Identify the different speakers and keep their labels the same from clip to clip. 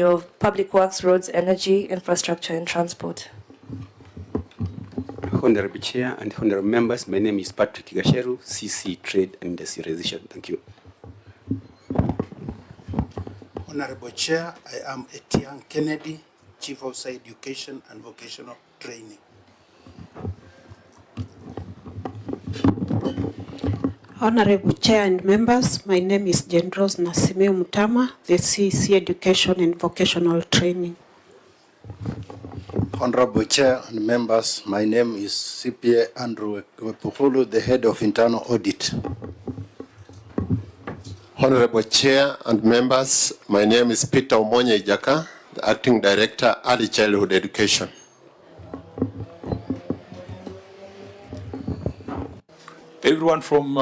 Speaker 1: of Public Works, Roads, Energy, Infrastructure and Transport.
Speaker 2: Honorable Chair and Honorable Members, my name is Patrick Gasheru, CC Trade and Industrialization. Thank you.
Speaker 3: Honorable Chair, I am Etienne Kennedy, Chief Officer Education and Vocational Training.
Speaker 4: Honorable Chair and members, my name is General Nasimeo Mutama, the CC Education and Vocational Training.
Speaker 3: Honorable Chair and members, my name is CPA Andrew Wepuhulu, the Head of Internal Audit.
Speaker 5: Honorable Chair and members, my name is Peter Omonye Ijaka, the Acting Director, Early Childhood Education.
Speaker 6: Everyone from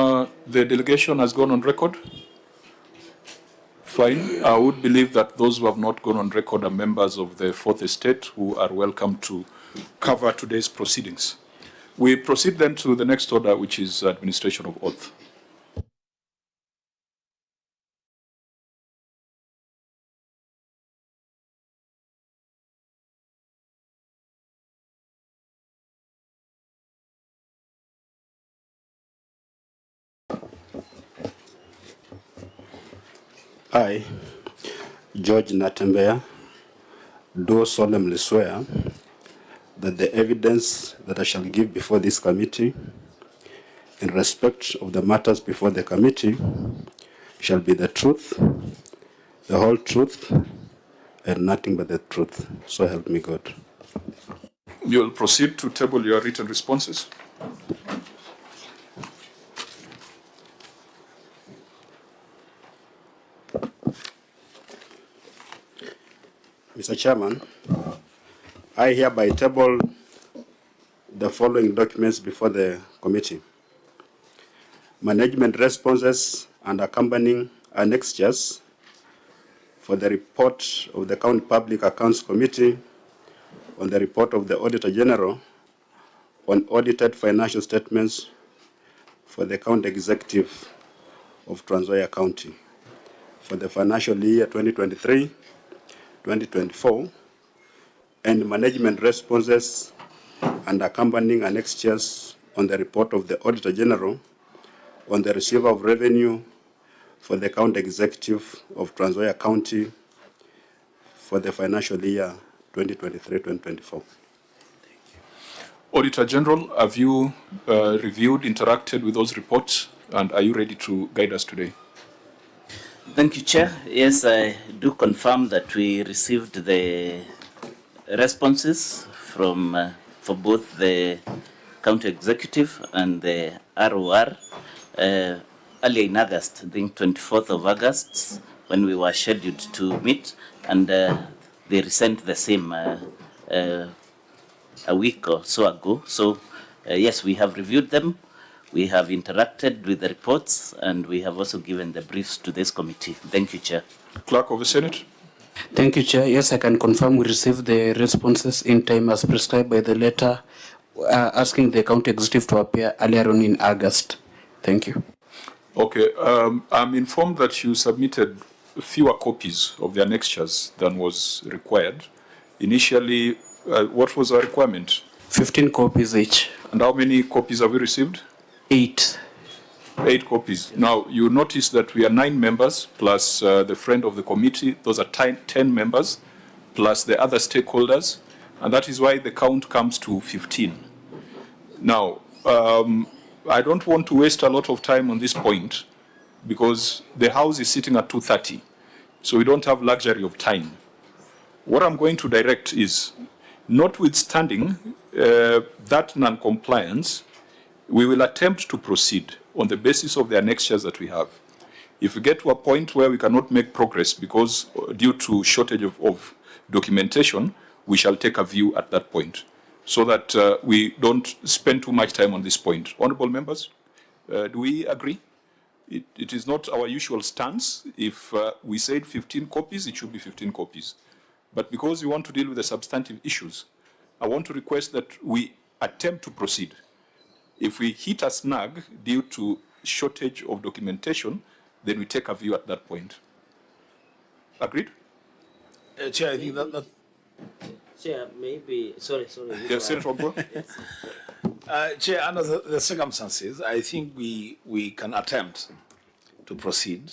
Speaker 6: the delegation has gone on record? Fine. I would believe that those who have not gone on record are members of the Fourth Estate who are welcome to cover today's proceedings. We proceed then to the next order, which is administration of oath.
Speaker 2: I, George Natembeya, do solemnly swear that the evidence that I shall give before this committee in respect of the matters before the committee shall be the truth, the whole truth, and nothing but the truth. So help me God.
Speaker 6: You will proceed to table your written responses.
Speaker 2: Mr. Chairman, I hereby table the following documents before the committee. Management responses and accompanying annexures for the report of the County Public Accounts Committee on the report of the Auditor General on audited financial statements for the County Executive of Trans Nzoia County for the financial year 2023-2024, and management responses and accompanying annexures on the report of the Auditor General on the receiver of revenue for the County Executive of Trans Nzoia County for the financial year 2023-2024.
Speaker 6: Auditor General, have you reviewed, interacted with those reports, and are you ready to guide us today?
Speaker 7: Thank you, Chair. Yes, I do confirm that we received the responses from for both the County Executive and the ROR earlier in August, I think 24th of August, when we were scheduled to meet, and they resent the same a week or so ago. So, yes, we have reviewed them. We have interacted with the reports, and we have also given the briefs to this committee. Thank you, Chair.
Speaker 6: Clerk of the Senate.
Speaker 8: Thank you, Chair. Yes, I can confirm we received the responses in time as prescribed by the letter asking the County Executive to appear earlier on in August. Thank you.
Speaker 6: Okay. I'm informed that you submitted fewer copies of the annexures than was required. Initially, what was the requirement?
Speaker 8: 15 copies each.
Speaker 6: And how many copies have we received?
Speaker 8: 8.
Speaker 6: 8 copies. Now, you notice that we are 9 members, plus the friend of the committee. Those are 10 members, plus the other stakeholders. And that is why the count comes to 15. Now, I don't want to waste a lot of time on this point, because the House is sitting at 2:30. So we don't have luxury of time. What I'm going to direct is, notwithstanding that non-compliance, we will attempt to proceed on the basis of the annexures that we have. If we get to a point where we cannot make progress because due to shortage of documentation, we shall take a view at that point, so that we don't spend too much time on this point. Honourable members, do we agree? It is not our usual stance. If we said 15 copies, it should be 15 copies. But because we want to deal with the substantive issues, I want to request that we attempt to proceed. If we hit a snag due to shortage of documentation, then we take a view at that point. Agreed?
Speaker 9: Chair, I think that
Speaker 10: Chair, maybe, sorry.
Speaker 6: Yes, Senator Wambua?
Speaker 9: Chair, under the circumstances, I think we can attempt to proceed.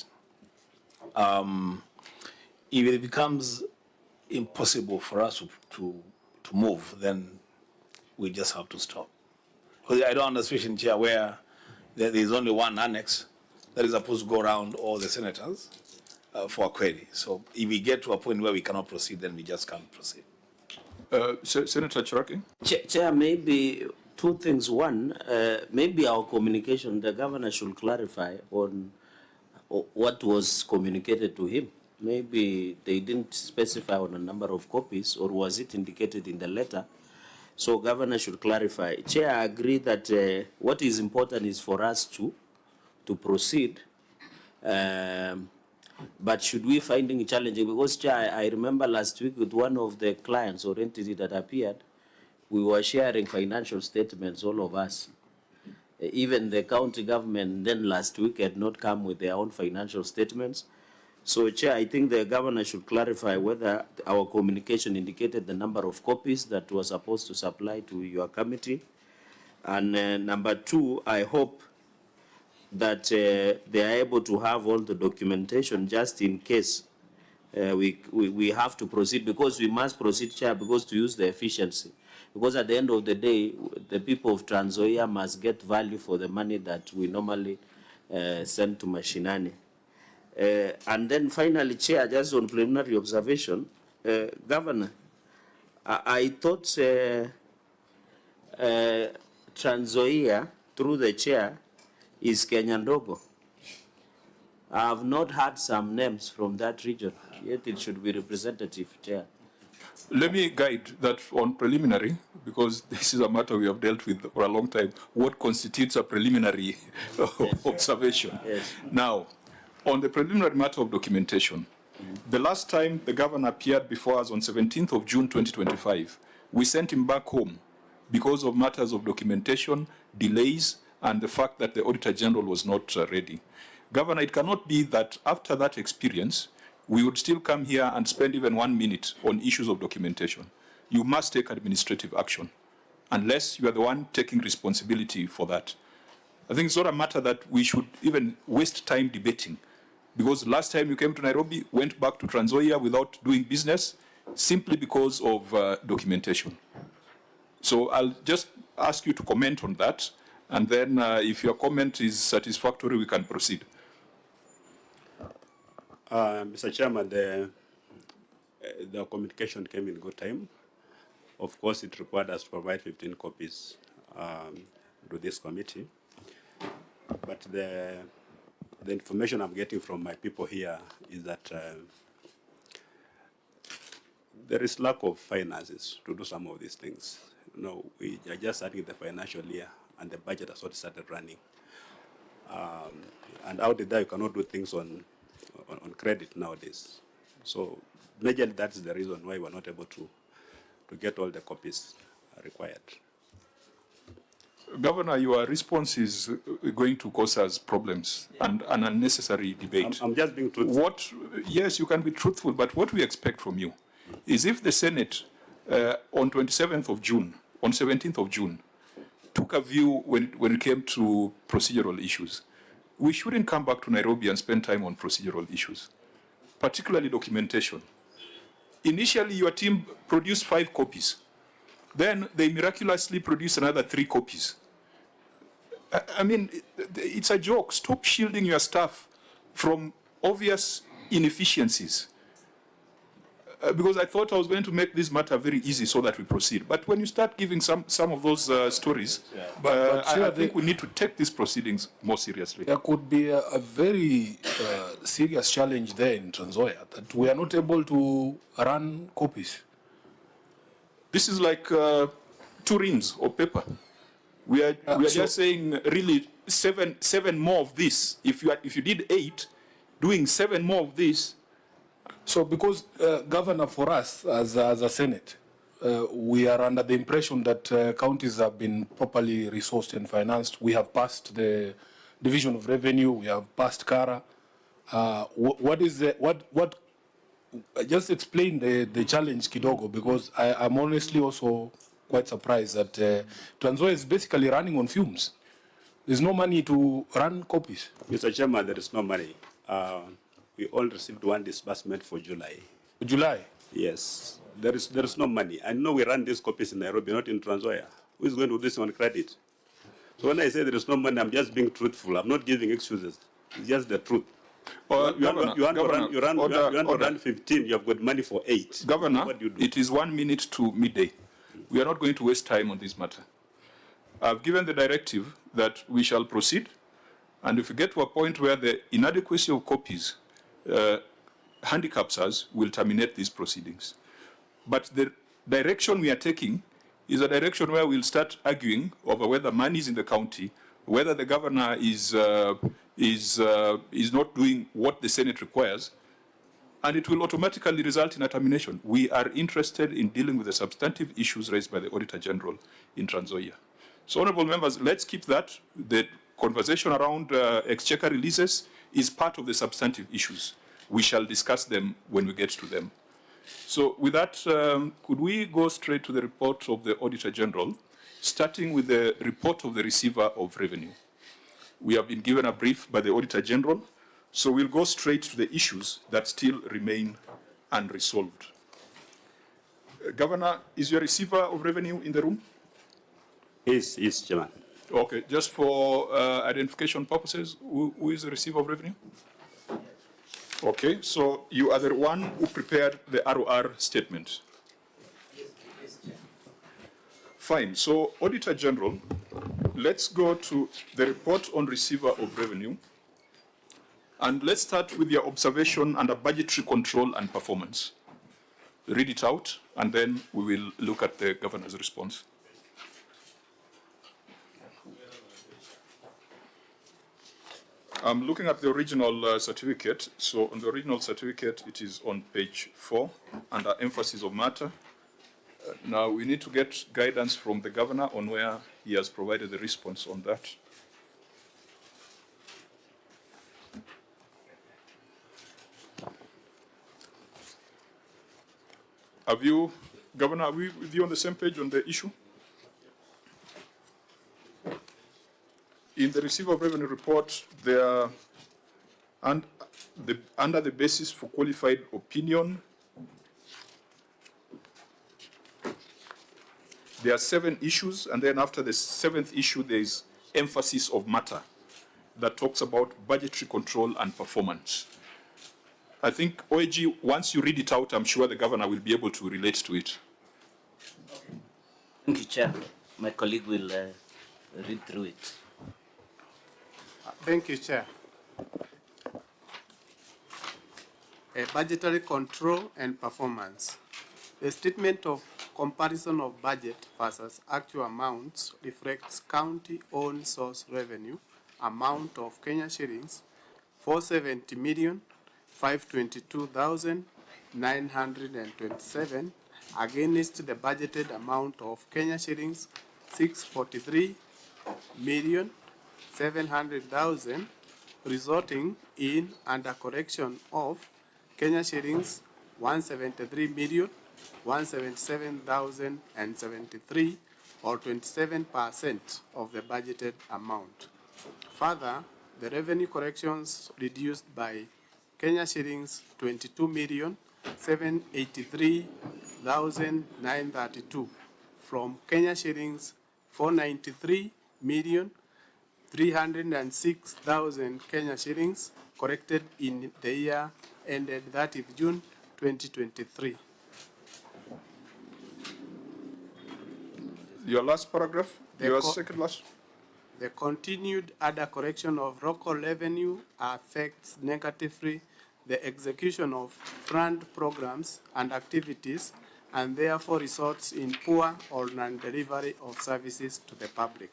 Speaker 9: If it becomes impossible for us to move, then we just have to stop. Because I don't understand, Chair, where there is only one annex that is supposed to go around all the senators for a query. So if we get to a point where we cannot proceed, then we just can't proceed.
Speaker 6: Senator Cheraki?
Speaker 10: Chair, maybe two things. One, maybe our communication, the governor should clarify on what was communicated to him. Maybe they didn't specify on a number of copies, or was it indicated in the letter? So governor should clarify. Chair, I agree that what is important is for us to proceed. But should we find it challenging? Because, Chair, I remember last week with one of the clients or entity that appeared, we were sharing financial statements, all of us. Even the county government then last week had not come with their own financial statements. So, Chair, I think the governor should clarify whether our communication indicated the number of copies that was supposed to supply to your committee. And number two, I hope that they are able to have all the documentation just in case we have to proceed, because we must proceed, Chair, because to use the efficiency. Because at the end of the day, the people of Trans Nzoia must get value for the money that we normally send to Mashinani. And then finally, Chair, just on preliminary observation, Governor, I thought Trans Nzoia, through the Chair, is Kenya Ndogo. I have not heard some names from that region, yet it should be representative, Chair.
Speaker 6: Let me guide that on preliminary, because this is a matter we have dealt with for a long time. What constitutes a preliminary observation?
Speaker 10: Yes.
Speaker 6: Now, on the preliminary matter of documentation, the last time the governor appeared before us on 17th of June 2025, we sent him back home because of matters of documentation, delays, and the fact that the Auditor General was not ready. Governor, it cannot be that after that experience, we would still come here and spend even 1 minute on issues of documentation. You must take administrative action, unless you are the one taking responsibility for that. I think it's not a matter that we should even waste time debating, because last time you came to Nairobi, went back to Trans Nzoia without doing business, simply because of documentation. So I'll just ask you to comment on that, and then if your comment is satisfactory, we can proceed.
Speaker 2: Mr. Chairman, the communication came in good time. Of course, it required us to provide 15 copies to this committee. But the information I'm getting from my people here is that there is lack of finances to do some of these things. You know, we are just starting the financial year, and the budget has already started running. And out there, you cannot do things on credit nowadays. So majorly that's the reason why we're not able to get all the copies required.
Speaker 6: Governor, your response is going to cause us problems and an unnecessary debate.
Speaker 2: I'm just being truthful.
Speaker 6: Yes, you can be truthful, but what we expect from you is if the Senate on 27th of June, on 17th of June, took a view when it came to procedural issues, we shouldn't come back to Nairobi and spend time on procedural issues, particularly documentation. Initially, your team produced 5 copies. Then they miraculously produced another 3 copies. I mean, it's a joke. Stop shielding your staff from obvious inefficiencies. Because I thought I was going to make this matter very easy so that we proceed. But when you start giving some of those stories, I think we need to take these proceedings more seriously.
Speaker 9: There could be a very serious challenge there in Trans Nzoia that we are not able to run copies.
Speaker 6: This is like 2 reams of paper. We are just saying really 7 more of this. If you did 8, doing 7 more of this.
Speaker 9: So because, Governor, for us as a Senate, we are under the impression that counties have been properly resourced and financed. We have passed the Division of Revenue, we have passed CARA. What
Speaker 11: just explain the challenge kidogo, because I'm honestly also quite surprised that Trans Nzoia is basically running on fumes. There's no money to run copies.
Speaker 2: Mr. Chairman, there is no money. We all received one disbursement for July.
Speaker 11: July?
Speaker 2: Yes. There is no money. I know we run these copies in Nairobi, not in Trans Nzoia. Who is going to do this on credit? So when I say there is no money, I'm just being truthful. I'm not giving excuses. It's just the truth. You want to run 15, you have got money for 8.
Speaker 6: Governor,
Speaker 2: what do you do?
Speaker 6: it is 1 minute to midday. We are not going to waste time on this matter. I've given the directive that we shall proceed, and if we get to a point where the inadequacy of copies handicaps us, we'll terminate these proceedings. But the direction we are taking is a direction where we'll start arguing over whether money is in the county, whether the governor is not doing what the Senate requires, and it will automatically result in a termination. We are interested in dealing with the substantive issues raised by the Auditor General in Trans Nzoia. So, honourable members, let's keep that. The conversation around exchequer releases is part of the substantive issues. We shall discuss them when we get to them. So with that, could we go straight to the report of the Auditor General, starting with the report of the receiver of revenue? We have been given a brief by the Auditor General, so we'll go straight to the issues that still remain unresolved. Governor, is your receiver of revenue in the room?
Speaker 2: Yes, Chairman.
Speaker 6: Okay, just for identification purposes, who is the receiver of revenue? Okay, so you are the one who prepared the ROR statement. Fine, so Auditor General, let's go to the report on receiver of revenue. And let's start with your observation under budgetary control and performance. Read it out, and then we will look at the governor's response. I'm looking at the original certificate. So on the original certificate, it is on page 4 under emphasis of matter. Now we need to get guidance from the governor on where he has provided the response on that. Have you, Governor, are we with you on the same page on the issue? In the receiver of revenue report, there and under the basis for qualified opinion, there are 7 issues, and then after the 7th issue, there is emphasis of matter that talks about budgetary control and performance. I think, OAG, once you read it out, I'm sure the governor will be able to relate to it.
Speaker 7: Thank you, Chair. My colleague will read through it.
Speaker 3: Thank you, Chair. Budgetary control and performance. The statement of comparison of budget versus actual amounts reflects county-owned source revenue amount of Kenya shillings 470,522,927 against the budgeted amount of Kenya shillings 643,700,000, resulting in under correction of Kenya shillings 173,177,073, or 27% of the budgeted amount. Further, the revenue corrections reduced by Kenya shillings 22,783,932 from Kenya shillings 493,306,000 Kenya shillings corrected in the year ended 30th June 2023.
Speaker 6: Your last paragraph, your second last.
Speaker 3: The continued under correction of local revenue affects negatively the execution of planned programs and activities, and therefore results in poor or non-delivery of services to the public.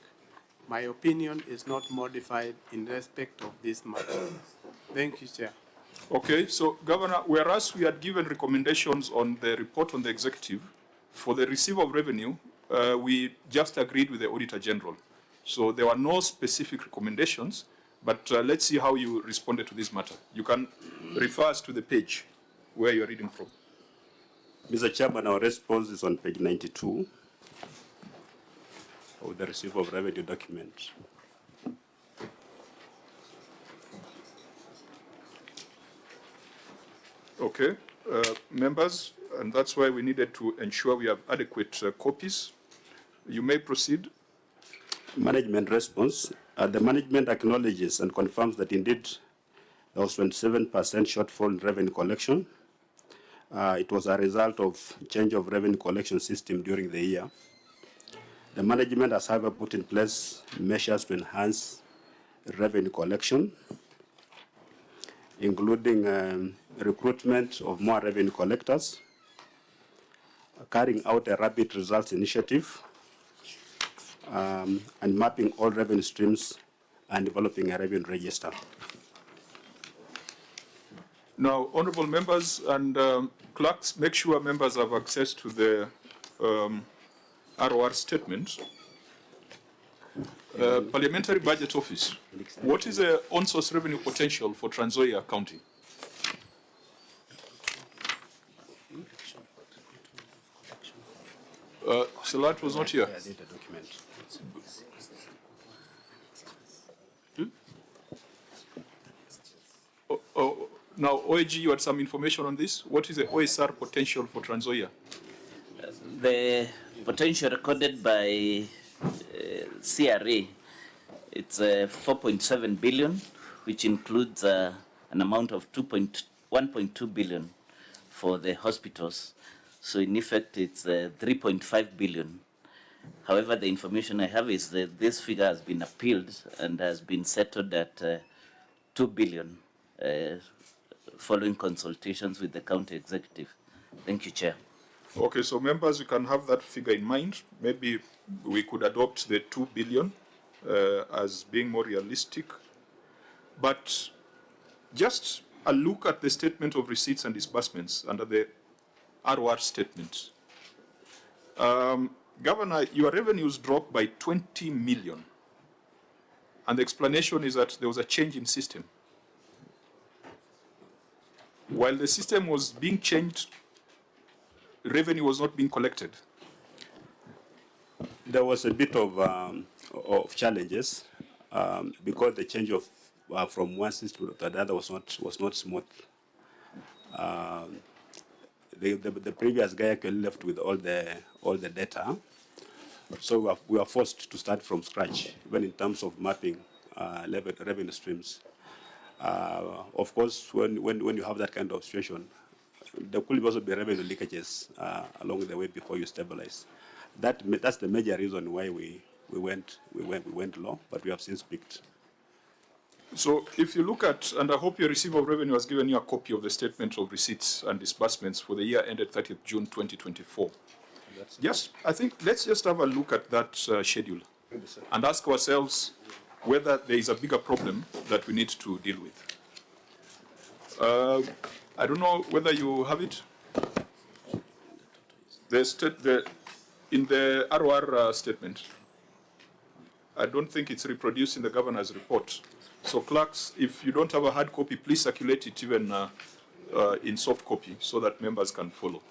Speaker 3: My opinion is not modified in respect of this matter. Thank you, Chair.
Speaker 6: Okay, so Governor, whereas we had given recommendations on the report on the executive, for the receiver of revenue, we just agreed with the Auditor General. So there were no specific recommendations, but let's see how you responded to this matter. You can refer us to the page where you're reading from.
Speaker 2: Mr. Chairman, our response is on page 92 of the receipt of revenue document.
Speaker 6: Okay, members, and that's why we needed to ensure we have adequate copies. You may proceed.
Speaker 2: Management response. The management acknowledges and confirms that indeed there was 27% shortfall in revenue collection. It was a result of change of revenue collection system during the year. The management has, however, put in place measures to enhance revenue collection, including recruitment of more revenue collectors, carrying out a rapid results initiative, and mapping all revenue streams and developing a revenue register.
Speaker 6: Now, honorable members and clerks, make sure members have access to the ROR statement. Parliamentary Budget Office. What is the on-source revenue potential for Trans Nzoia County? Salat was not here. Now, OAG, you had some information on this. What is the OSR potential for Trans Nzoia?
Speaker 7: The potential recorded by CRA, it's 4.7 billion, which includes an amount of 1.2 billion for the hospitals. So in effect, it's 3.5 billion. However, the information I have is that this figure has been appealed and has been settled at 2 billion following consultations with the county executive. Thank you, Chair.
Speaker 6: Okay, so members, you can have that figure in mind. Maybe we could adopt the 2 billion as being more realistic. But just a look at the statement of receipts and disbursements under the ROR statement. Governor, your revenues dropped by 20 million. And the explanation is that there was a change in system. While the system was being changed, revenue was not being collected.
Speaker 2: There was a bit of challenges because the change of from one system to the other was not smooth. The previous guy actually left with all the data, so we were forced to start from scratch, even in terms of mapping revenue streams. Of course, when you have that kind of situation, there could also be revenue leakages along the way before you stabilize. That's the major reason why we went low, but we have since peaked.
Speaker 6: So if you look at, and I hope your receiver of revenue has given you a copy of the statement of receipts and disbursements for the year ended 30th June 2024. I think let's just have a look at that schedule and ask ourselves whether there is a bigger problem that we need to deal with. I don't know whether you have it. In the ROR statement, I don't think it's reproduced in the governor's report. So clerks, if you don't have a hard copy, please circulate it even in soft copy so that members can follow.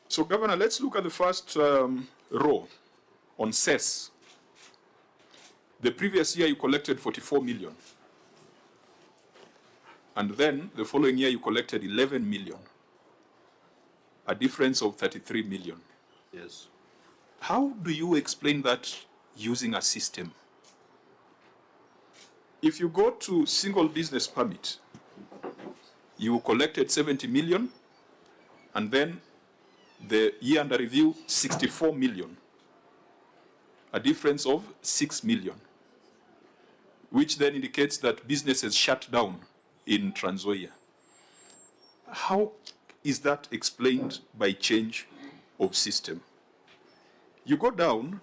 Speaker 6: So Governor, let's look at the first row on cess. The previous year you collected 44 million. And then the following year you collected 11 million. A difference of 33 million.
Speaker 2: Yes.
Speaker 6: How do you explain that using a system? If you go to single business permit, you collected 70 million, and then the year under review, 64 million. A difference of 6 million, which then indicates that business has shut down in Trans Nzoia. How is that explained by change of system? You go down,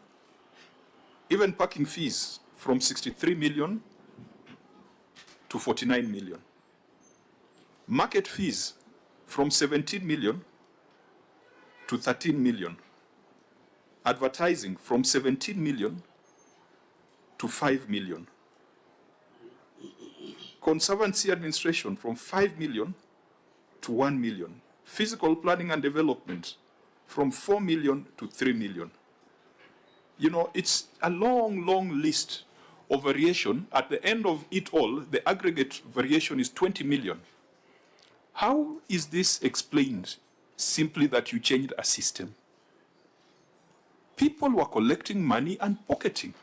Speaker 6: even parking fees from 63 million to 49 million. Market fees from 17 million to 13 million. Advertising from 17 million to 5 million. Conservancy administration from 5 million to 1 million. Physical planning and development from 4 million to 3 million. You know, it's a long, long list of variation. At the end of it all, the aggregate variation is 20 million. How is this explained? Simply that you changed a system. People were collecting money and pocketing.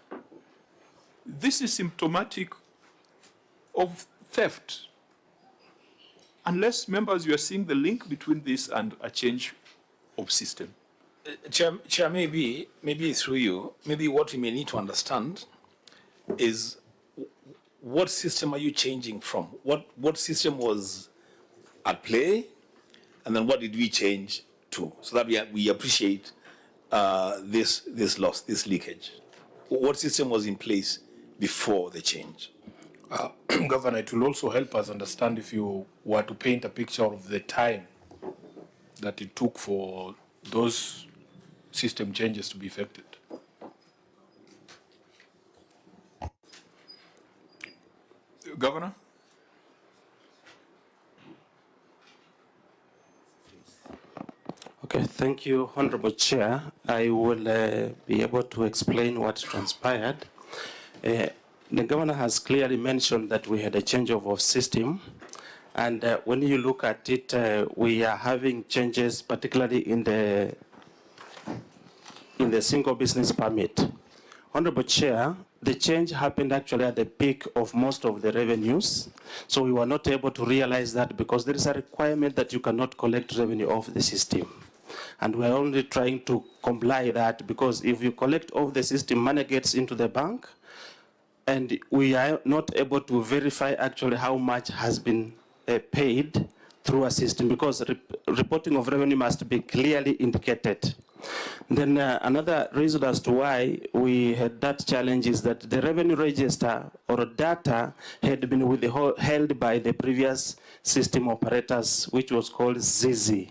Speaker 6: This is symptomatic of theft. Unless, members, you are seeing the link between this and a change of system.
Speaker 9: Chair, maybe through you, maybe what we may need to understand is what system are you changing from? What system was at play, and then what did we change to, so that we appreciate this loss, this leakage? What system was in place before the change?
Speaker 11: Governor, it will also help us understand if you were to paint a picture of the time that it took for those system changes to be effected.
Speaker 6: Governor?
Speaker 12: Okay, thank you, Honorable Chair. I will be able to explain what transpired. The Governor has clearly mentioned that we had a changeover of system, and when you look at it, we are having changes, particularly in the single business permit. Honorable Chair, the change happened actually at the peak of most of the revenues, so we were not able to realize that because there is a requirement that you cannot collect revenue off the system. And we're only trying to comply that, because if you collect off the system, money gets into the bank, and we are not able to verify actually how much has been paid through a system, because reporting of revenue must be clearly indicated. Then another reason as to why we had that challenge is that the revenue register or data had been withheld by the previous system operators, which was called ZZ.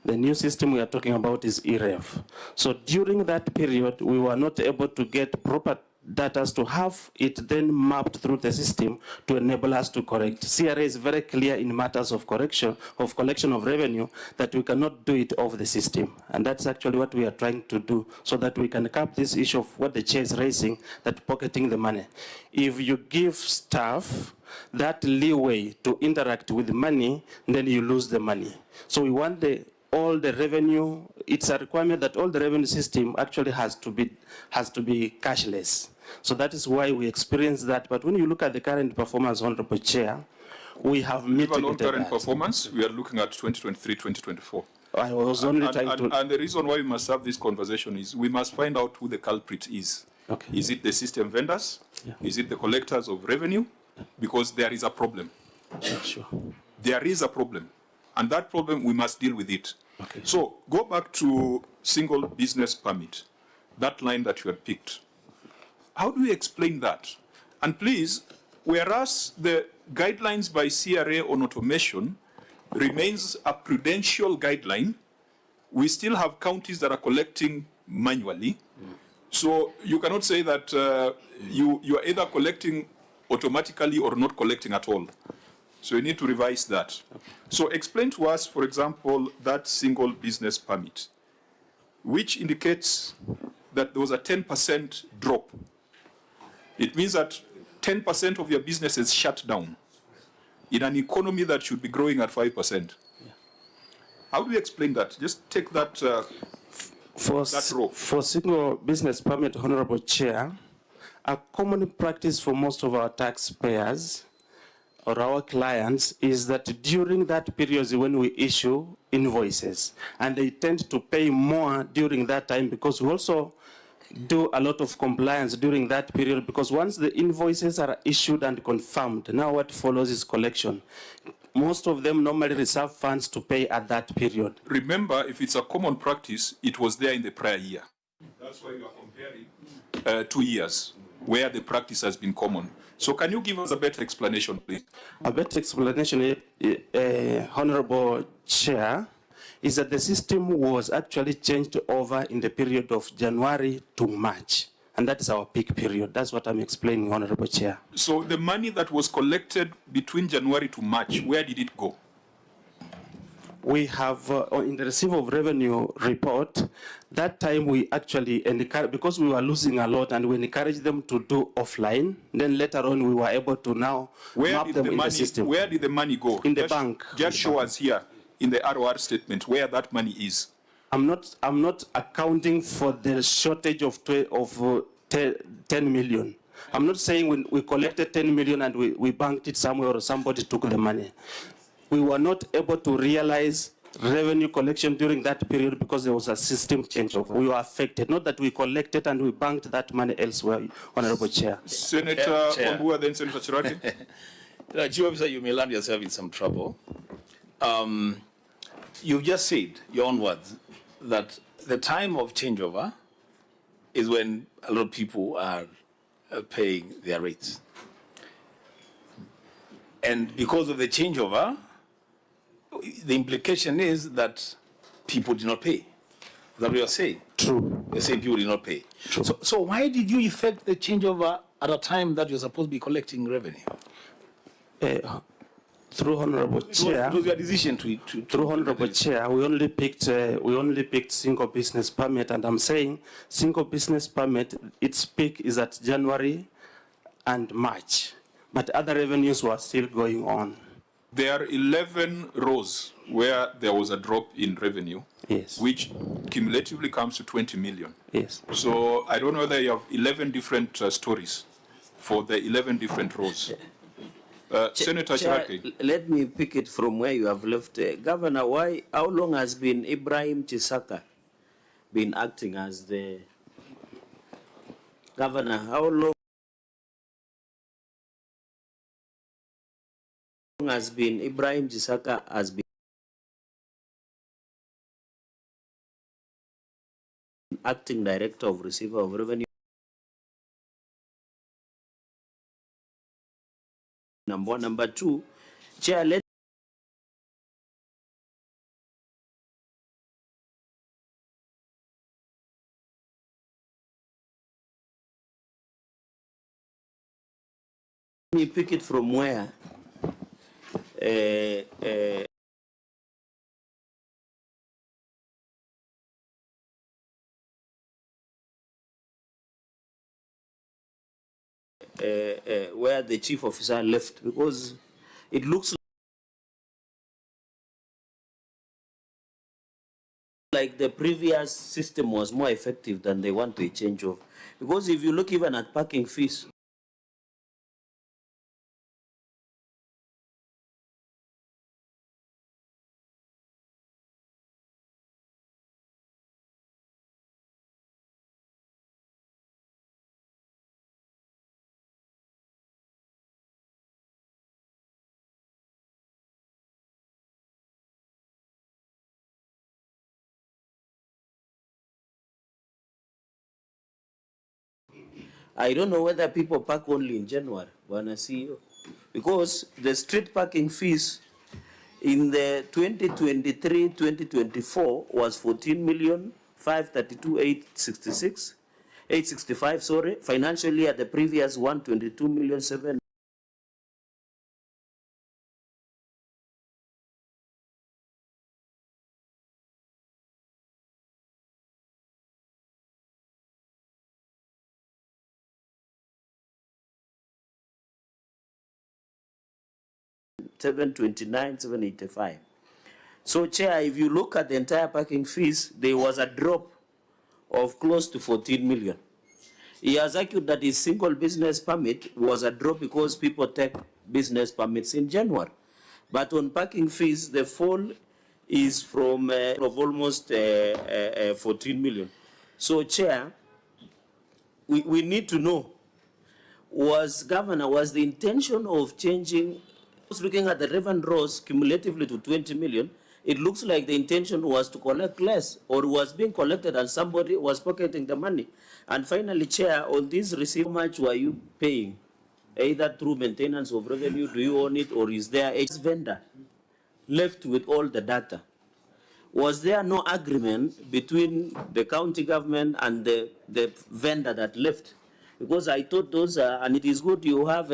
Speaker 12: The new system we are talking about is EREV. So during that period, we were not able to get proper data to have it then mapped through the system to enable us to correct. CRA is very clear in matters of collection of revenue that we cannot do it off the system. And that's actually what we are trying to do, so that we can cap this issue of what the chair is raising, that pocketing the money. If you give staff that leeway to interact with money, then you lose the money. So we want all the revenue, it's a requirement that all the revenue system actually has to be cashless. So that is why we experience that. But when you look at the current performance, Honorable Chair, we have mitigated that.
Speaker 6: Current performance, we are looking at 2023, 2024.
Speaker 12: I was only trying to...
Speaker 6: And the reason why we must have this conversation is we must find out who the culprit is.
Speaker 12: Okay.
Speaker 6: Is it the system vendors?
Speaker 12: Yeah.
Speaker 6: Is it the collectors of revenue? Because there is a problem.
Speaker 12: Yeah, sure.
Speaker 6: There is a problem. And that problem, we must deal with it.
Speaker 12: Okay.
Speaker 6: So go back to single business permit, that line that you had picked. How do we explain that? And please, whereas the guidelines by CRA on automation remains a prudential guideline, we still have counties that are collecting manually. So you cannot say that you are either collecting automatically or not collecting at all. So you need to revise that. So explain to us, for example, that single business permit, which indicates that there was a 10% drop. It means that 10% of your business is shut down in an economy that should be growing at 5%.
Speaker 12: Yeah.
Speaker 6: How do you explain that? Just take that, that row.
Speaker 12: For single business permit, Honorable Chair, a common practice for most of our taxpayers or our clients is that during that period when we issue invoices, and they tend to pay more during that time, because we also do a lot of compliance during that period, because once the invoices are issued and confirmed, now what follows is collection. Most of them normally reserve funds to pay at that period.
Speaker 6: Remember, if it's a common practice, it was there in the prior year. That's why you are comparing 2 years where the practice has been common. So can you give us a better explanation, please?
Speaker 12: A better explanation, Honorable Chair, is that the system was actually changed over in the period of January to March. And that is our peak period. That's what I'm explaining, Honorable Chair.
Speaker 6: So the money that was collected between January to March, where did it go?
Speaker 12: We have, in the receipt of revenue report, that time we actually, because we were losing a lot and we encouraged them to do offline, then later on we were able to now map them in the system.
Speaker 6: Where did the money go?
Speaker 12: In the bank.
Speaker 6: Just show us here in the ROR statement where that money is.
Speaker 12: I'm not accounting for the shortage of 10 million. I'm not saying when we collected 10 million and we banked it somewhere or somebody took the money. We were not able to realize revenue collection during that period because there was a system changeover. We were affected, not that we collected and we banked that money elsewhere, Honorable Chair.
Speaker 6: Senator Wambua, then Senator Chirati.
Speaker 9: Chief Officer, you may land yourself in some trouble. You've just said, your own words, that the time of changeover is when a lot of people are paying their rates. And because of the changeover, the implication is that people did not pay. Is that what you're saying?
Speaker 12: True.
Speaker 9: You're saying people did not pay.
Speaker 12: True.
Speaker 9: So why did you effect the changeover at a time that you're supposed to be collecting revenue?
Speaker 12: Through Honorable Chair.
Speaker 9: It was your decision to
Speaker 12: through Honorable Chair, we only picked single business permit, and I'm saying single business permit, its peak is at January and March, but other revenues were still going on.
Speaker 6: There are 11 rows where there was a drop in revenue,
Speaker 12: yes,
Speaker 6: which cumulatively comes to 20 million.
Speaker 12: Yes.
Speaker 6: So I don't know whether you have 11 different stories for the 11 different rows. Senator Chirati.
Speaker 10: Let me pick it from where you have left. Governor, how long has been Ibrahim Chisaka been acting as the governor? How long has been Ibrahim Chisaka has been acting director of receiver of revenue? Number one. Number two, Chair, let me pick it from where where the chief officer left, because it looks like the previous system was more effective than they want to change of. Because if you look even at parking fees, I don't know whether people park only in January, because the street parking fees in the 2023-2024 was 14,532,865, sorry. Financially at the previous 122,700,000. $729,785. So, Chair, if you look at the entire parking fees, there was a drop of close to 14 million. He has argued that his single business permit was a drop because people take business permits in January. But on parking fees, the fall is from of almost 14 million. So, Chair, we need to know, Governor, was the intention of changing, looking at the revenue rose cumulatively to 20 million, it looks like the intention was to collect less, or was being collected and somebody was pocketing the money. And finally, Chair, on this receipt, how much were you paying? Either through maintenance of revenue, do you own it, or is there a vendor left with all the data? Was there no agreement between the county government and the vendor that left? Because I thought those, and it is good you have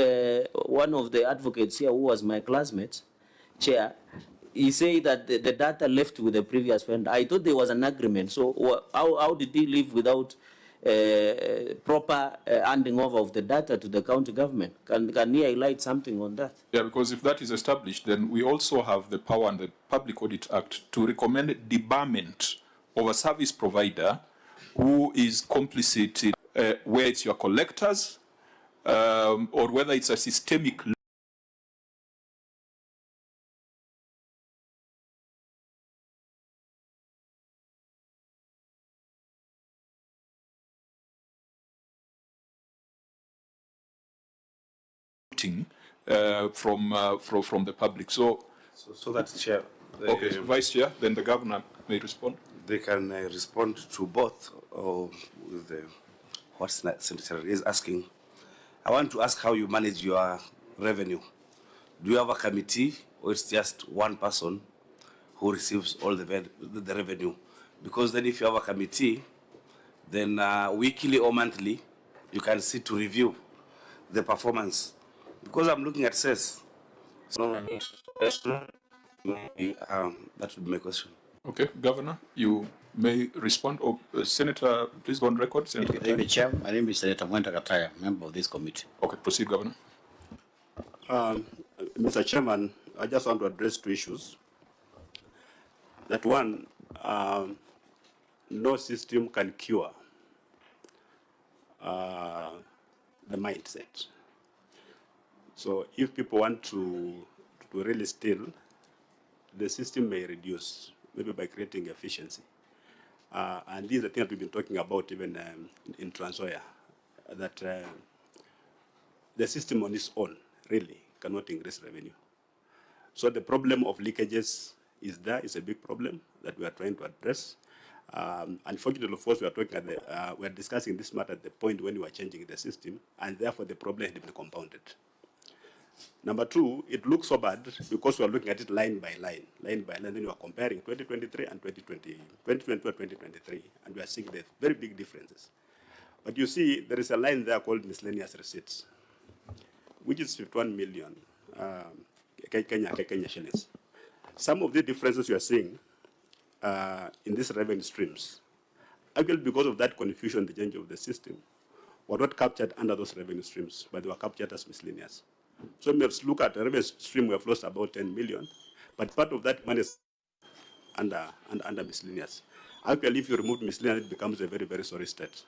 Speaker 10: one of the advocates here who was my classmate, chair. He said that the data left with the previous vendor. I thought there was an agreement. So how did he leave without proper handing over of the data to the county government? Can he highlight something on that?
Speaker 6: Yeah, because if that is established, then we also have the power under the Public Audit Act to recommend debarment of a service provider who is complicit in, where it's your collectors or whether it's a systemic from the public. So
Speaker 13: that's Chair.
Speaker 6: Okay, Vice Chair, then the Governor may respond.
Speaker 13: They can respond to both with what Senator is asking. I want to ask how you manage your revenue. Do you have a committee, or it's just one person who receives all the revenue? Because then if you have a committee, then weekly or monthly, you can sit to review the performance. Because I'm looking at SES. So, that would be my question.
Speaker 6: Okay, Governor, you may respond. Or Senator, please go on record. Senator
Speaker 14: Thank you, Chair. My name is Senator Mwenda Kataya, member of this committee.
Speaker 6: Okay, proceed, Governor.
Speaker 2: Mr. Chairman, I just want to address two issues. That one, no system can cure the mindset. So if people want to really steal, the system may reduce, maybe by creating efficiency. And these are things that we've been talking about even in Transoya, that the system on its own really cannot increase revenue. So the problem of leakages is there. It's a big problem that we are trying to address. Unfortunately, of course, we are discussing this matter at the point when we are changing the system, and therefore the problem has been compounded. Number two, it looks so bad because we are looking at it line by line, then we are comparing 2023 and 2022 and 2023, and we are seeing the very big differences. But you see, there is a line there called miscellaneous receipts, which is 51 million Kenya shillings. Some of the differences you are seeing in these revenue streams, actually because of that confusion, the change of the system, were not captured under those revenue streams, but they were captured as miscellaneous. So we have look at the revenue stream, we have lost about 10 million, but part of that money is under miscellaneous. Actually, if you remove miscellaneous, it becomes a very, very sorry state.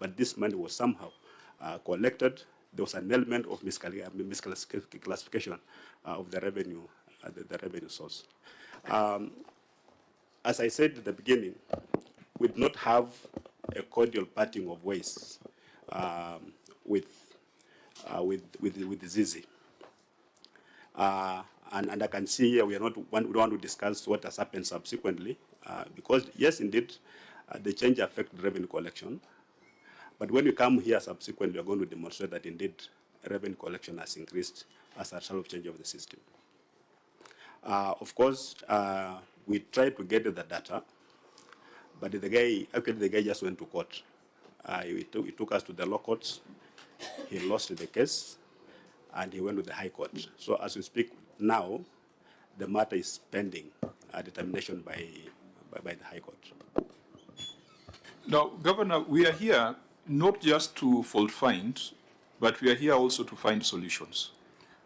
Speaker 2: But this money was somehow collected. There was an element of misclassification of the revenue, the revenue source. As I said at the beginning, we did not have a cordial parting of ways with Zizi. And I can see here we don't want to discuss what has happened subsequently, because yes, indeed, the change affected revenue collection. But when we come here subsequently, we are going to demonstrate that indeed revenue collection has increased as a result of change of the system. Of course, we tried to get the data, but the guy just went to court. He took us to the law courts. He lost the case, and he went to the High Court. So as we speak now, the matter is pending a determination by the High Court.
Speaker 6: Now, Governor, we are here not just to fault find, but we are here also to find solutions.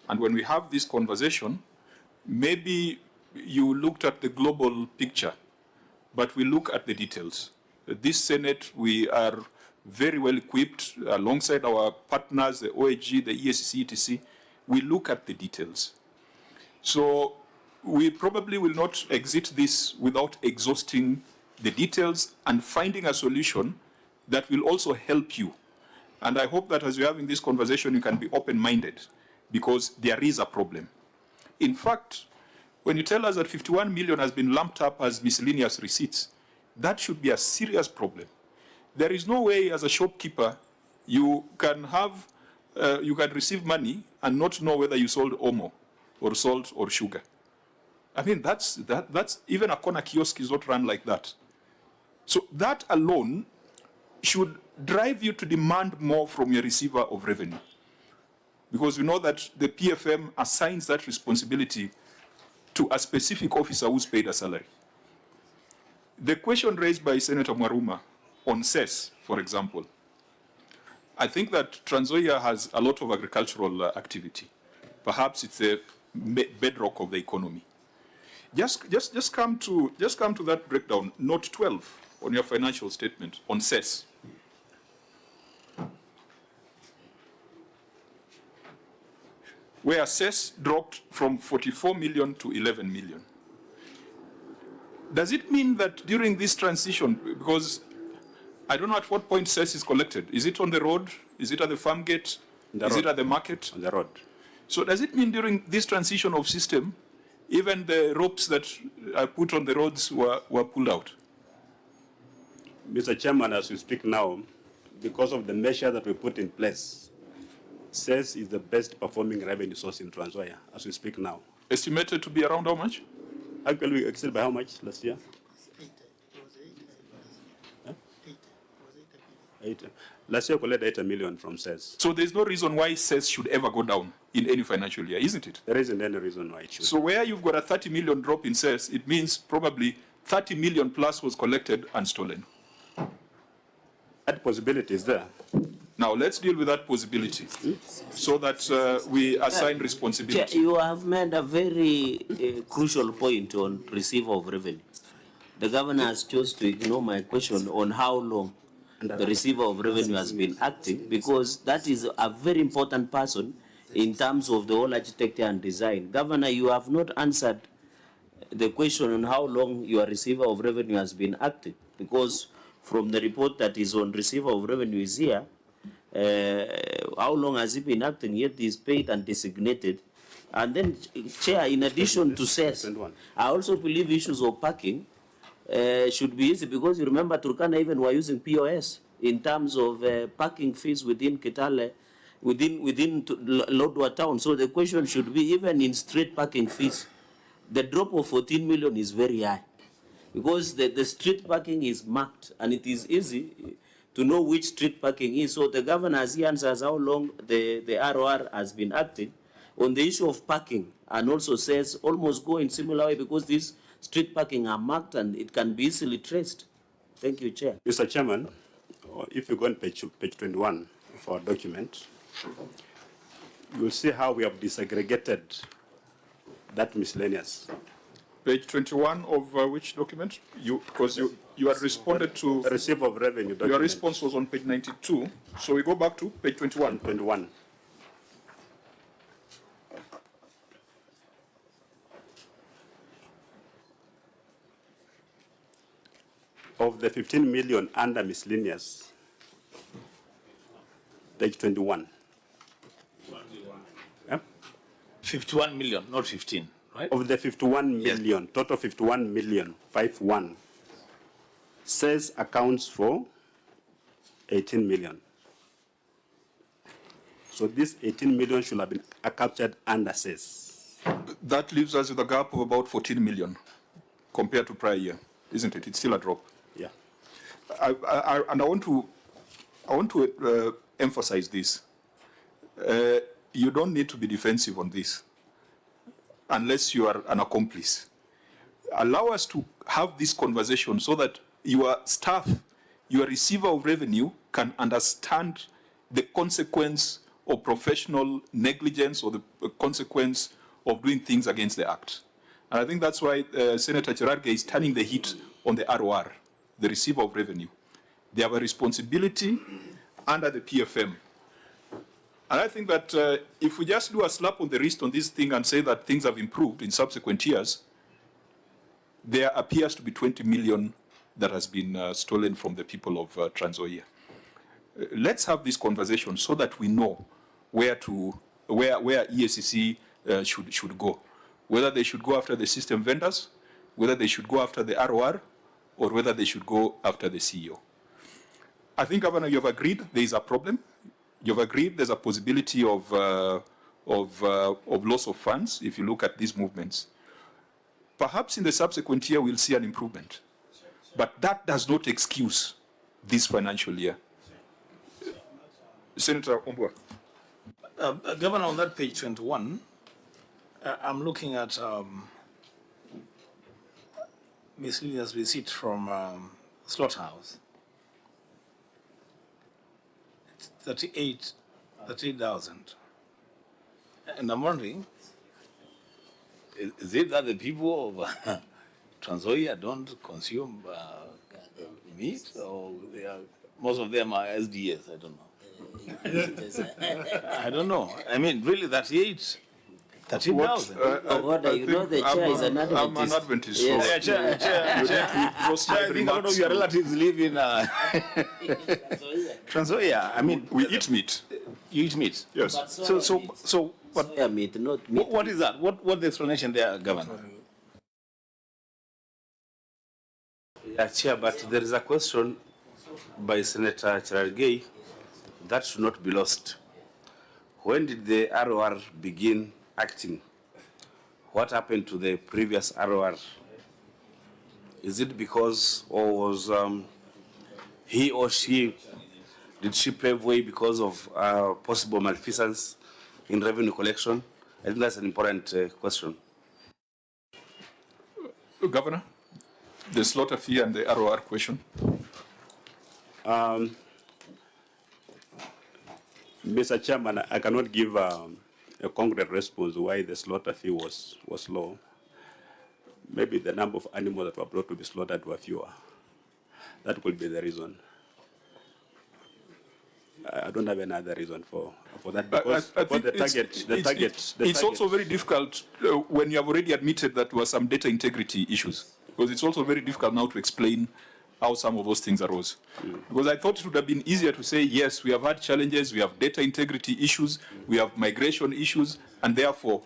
Speaker 6: And when we have this conversation, maybe you looked at the global picture, but we look at the details. This Senate, we are very well equipped alongside our partners, the OAG, the ESC, etc. We look at the details. So we probably will not exit this without exhausting the details and finding a solution that will also help you. And I hope that as you're having this conversation, you can be open-minded, because there is a problem. In fact, when you tell us that 51 million has been lumped up as miscellaneous receipts, that should be a serious problem. There is no way as a shopkeeper you can have, you can receive money and not know whether you sold Omo or salt or sugar. I mean, that's even a corner kiosk is not run like that. So that alone should drive you to demand more from your receiver of revenue. Because we know that the PFM assigns that responsibility to a specific officer who's paid a salary. The question raised by Senator Mwaruma on cess, for example, I think that Trans Nzoia has a lot of agricultural activity. Perhaps it's the bedrock of the economy. Just come to that breakdown, note 12 on your financial statement on cess. Where cess dropped from 44 million to 11 million. Does it mean that during this transition, because I don't know at what point cess is collected, is it on the road? Is it at the farm gate? Is it at the market?
Speaker 2: On the road.
Speaker 6: So does it mean during this transition of system, even the ropes that are put on the roads were pulled out?
Speaker 2: Mr. Chairman, as we speak now, because of the measure that we put in place, cess is the best performing revenue source in Trans Nzoia as we speak now.
Speaker 6: Estimated to be around how much?
Speaker 2: Actually, we exceeded by how much last year? 8. Last year, we collected 80 million from cess.
Speaker 6: So there's no reason why cess should ever go down in any financial year, isn't it?
Speaker 2: There isn't any reason why it should.
Speaker 6: So where you've got a 30 million drop in cess, it means probably 30 million plus was collected and stolen.
Speaker 2: That possibility is there.
Speaker 6: Now let's deal with that possibility so that we assign responsibility.
Speaker 10: You have made a very crucial point on receiver of revenue. The governor has chosen to ignore my question on how long the receiver of revenue has been acting, because that is a very important person in terms of the whole architecture and design. Governor, you have not answered the question on how long your receiver of revenue has been acting, because from the report that is on receiver of revenue is here, how long has he been acting, yet he is paid and designated. And then, Chair, in addition to cess, I also believe issues of parking should be easy, because you remember Turkana even were using POS in terms of parking fees within Kitale, within Lodwar town. So the question should be, even in street parking fees, the drop of 14 million is very high, because the street parking is marked and it is easy to know which street parking is. So the governor, as he answers how long the ROR has been acting on the issue of parking, and also says almost go in similar way, because these street parking are marked and it can be easily traced. Thank you, Chair.
Speaker 2: Mr. Chairman, if you go on page 21 of our document, you'll see how we have disaggregated that miscellaneous.
Speaker 6: Page 21 of which document? Because you had responded to...
Speaker 2: The receiver of revenue document.
Speaker 6: Your response was on page 92. So we go back to page 21.
Speaker 2: 21. Of the 15 million under miscellaneous, page 21.
Speaker 9: 51 million, not 15, right?
Speaker 2: Of the 51 million, total 51 million, 51, says accounts for 18 million. So this 18 million should have been captured under says.
Speaker 6: That leaves us with a gap of about 14 million compared to prior year, isn't it? It's still a drop.
Speaker 2: Yeah.
Speaker 6: And I want to emphasize this. You don't need to be defensive on this unless you are an accomplice. Allow us to have this conversation so that your staff, your receiver of revenue, can understand the consequence of professional negligence or the consequence of doing things against the Act. And I think that's why Senator Cherargei is turning the heat on the ROR, the receiver of revenue. They have a responsibility under the PFM. And I think that if we just do a slap on the wrist on this thing and say that things have improved in subsequent years, there appears to be 20 million that has been stolen from the people of Trans Nzoia. Let's have this conversation so that we know where EACC should go. Whether they should go after the system vendors, whether they should go after the ROR, or whether they should go after the CEO. I think, Governor, you have agreed there is a problem. You've agreed there's a possibility of loss of funds if you look at these movements. Perhaps in the subsequent year we'll see an improvement. But that does not excuse this financial year. Senator Ombwa.
Speaker 9: Governor, on that page 21, I'm looking at miscellaneous receipt from slaughterhouse. It's 38,000. And I'm wondering, is it that the people of Transoia don't consume meat, or most of them are SDS? I don't know. I don't know. I mean, really, 30,000.
Speaker 10: You know the chair is an Adventist.
Speaker 6: I'm an Adventist.
Speaker 9: Yes. Chair. I think a lot of your relatives live in Transoia. I mean,
Speaker 6: we eat meat.
Speaker 9: You eat meat?
Speaker 6: Yes.
Speaker 9: So what?
Speaker 10: Meat, not meat.
Speaker 9: What is that? What the explanation there, Governor?
Speaker 13: Yeah, Chair, but there is a question by Senator Cherargei that should not be lost. When did the ROR begin acting? What happened to the previous ROR? Is it because, or was he or she, did she pave way because of possible malfeasance in revenue collection? I think that's an important question.
Speaker 6: Governor, the slaughter fee and the ROR question.
Speaker 2: Mr. Chairman, I cannot give a concrete response why the slaughter fee was low. Maybe the number of animals that were brought to be slaughtered were fewer. That could be the reason. I don't have any other reason for that, because
Speaker 6: I think it's also very difficult when you have already admitted that there were some data integrity issues, because it's also very difficult now to explain how some of those things arose. Because I thought it would have been easier to say, yes, we have had challenges, we have data integrity issues, we have migration issues, and therefore,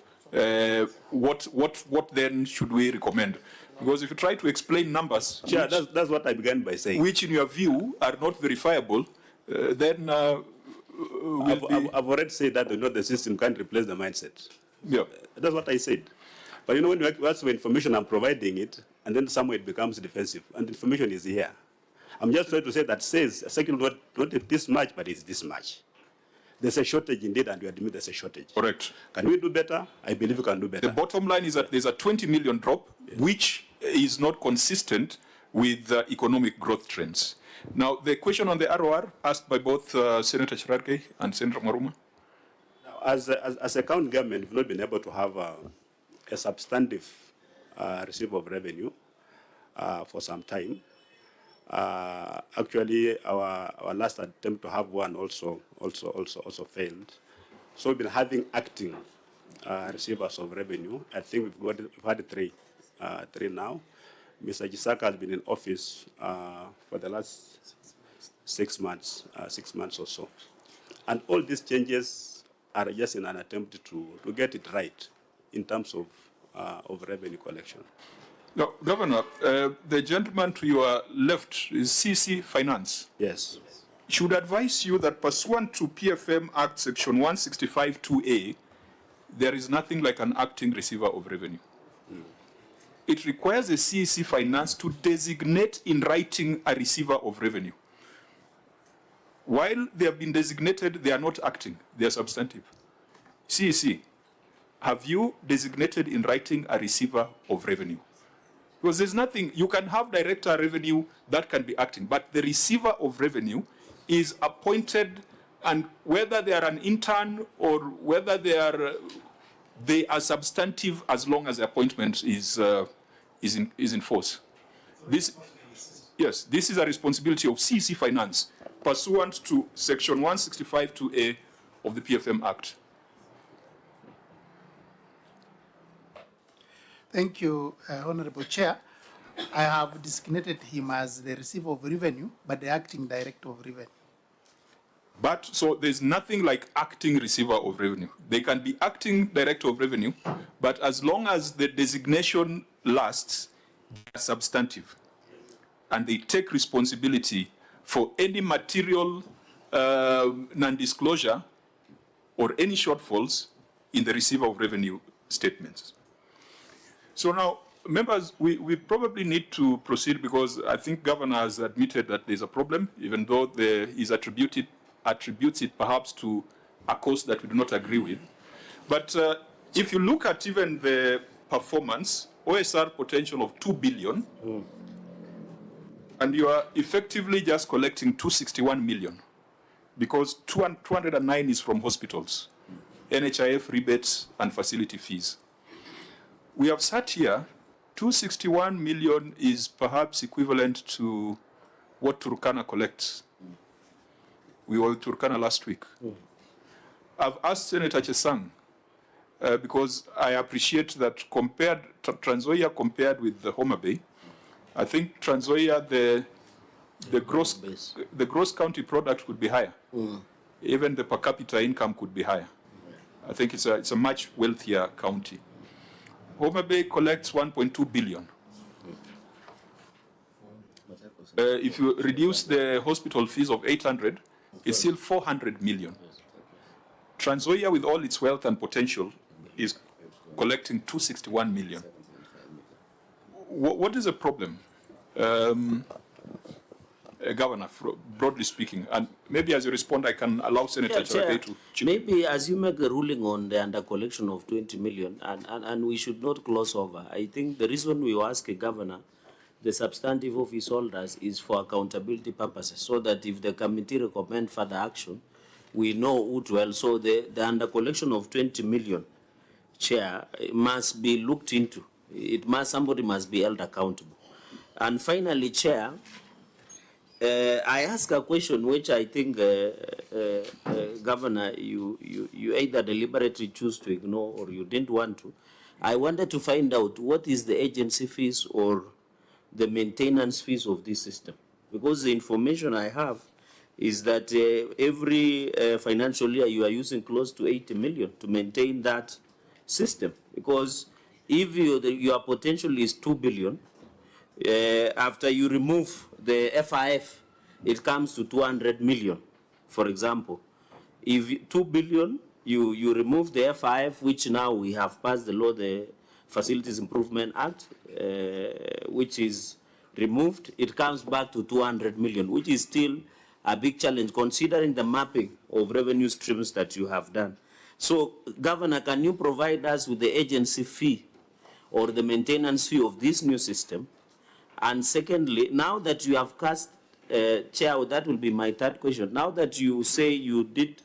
Speaker 6: what then should we recommend? Because if you try to explain numbers,
Speaker 2: Chair, that's what I began by saying,
Speaker 6: which in your view are not verifiable, then
Speaker 2: I've already said that the system can't replace the mindset.
Speaker 6: Yeah.
Speaker 2: That's what I said. But you know, when you ask for information, I'm providing it, and then somewhere it becomes defensive, and the information is here. I'm just trying to say that says, second, not this much, but it's this much. There's a shortage indeed, and we admit there's a shortage.
Speaker 6: Correct.
Speaker 2: Can we do better? I believe we can do better.
Speaker 6: The bottom line is that there's a 20 million drop, yes, which is not consistent with economic growth trends. Now, the question on the ROR asked by both Senator Cherargei and Senator Maruma.
Speaker 2: As a county government, we've not been able to have a substantive receipt of revenue for some time. Actually, our last attempt to have one also failed. So we've been having acting receivers of revenue. I think we've had three now. Mr. Gisaka has been in office for the last 6 months or so. And all these changes are just in an attempt to get it right in terms of revenue collection.
Speaker 6: No, Governor, the gentleman to your left is CC Finance.
Speaker 2: Yes.
Speaker 6: Should advise you that pursuant to PFM Act Section 165(2)A, there is nothing like an acting receiver of revenue. It requires the CEC Finance to designate in writing a receiver of revenue. While they have been designated, they are not acting, they are substantive. CEC, have you designated in writing a receiver of revenue? Because there's nothing, you can have director revenue that can be acting, but the receiver of revenue is appointed, and whether they are an intern or whether they are substantive, as long as the appointment is in force. This is a responsibility of CEC Finance, pursuant to Section 165(2)A of the PFM Act.
Speaker 3: Thank you, Honorable Chair. I have designated him as the receiver of revenue, but the acting director of revenue.
Speaker 6: But so there's nothing like acting receiver of revenue. They can be acting director of revenue, but as long as the designation lasts, they're substantive. And they take responsibility for any material non-disclosure or any shortfalls in the receiver of revenue statements. So now, Members, we probably need to proceed because I think Governor has admitted that there's a problem, even though he's attributes it perhaps to a cost that we do not agree with. But if you look at even the performance, OSR potential of 2 billion, and you are effectively just collecting 261 million because 209 is from hospitals, NHIF rebates and facility fees. We have sat here, 261 million is perhaps equivalent to what Turkana collects. We were in Turkana last week. I've asked Senator Chesang, because I appreciate that Trans Nzoia compared with the Homa Bay, I think Trans Nzoia, the gross county product could be higher. Even the per capita income could be higher. I think it's a much wealthier county. Homa Bay collects 1.2 billion. If you reduce the hospital fees of 800, it's still 400 million. Trans Nzoia, with all its wealth and potential, is collecting 261 million. What is the problem, Governor, broadly speaking? And maybe as you respond, I can allow Senator Cherargei to chip in.
Speaker 10: Maybe as you make a ruling on the under collection of 20 million, and we should not gloss over. I think the reason we ask a governor, the substantive office holders, is for accountability purposes, so that if the committee recommend further action, we know who to help. So the under collection of 20 million, Chair, must be looked into. Somebody must be held accountable. And finally, Chair, I ask a question which I think, Governor, you either deliberately choose to ignore or you didn't want to. I wanted to find out what is the agency fees or the maintenance fees of this system. Because the information I have is that every financial year you are using close to 80 million to maintain that system. Because if your potential is 2 billion, after you remove the FIF, it comes to 200 million, for example. If 2 billion, you remove the FIF, which now we have passed the law, the Facilities Improvement Act, which is removed, it comes back to 200 million, which is still a big challenge considering the mapping of revenue streams that you have done. So, Governor, can you provide us with the agency fee or the maintenance fee of this new system? And secondly, now that you have cast, Chair, that will be my third question. Now that you say you did,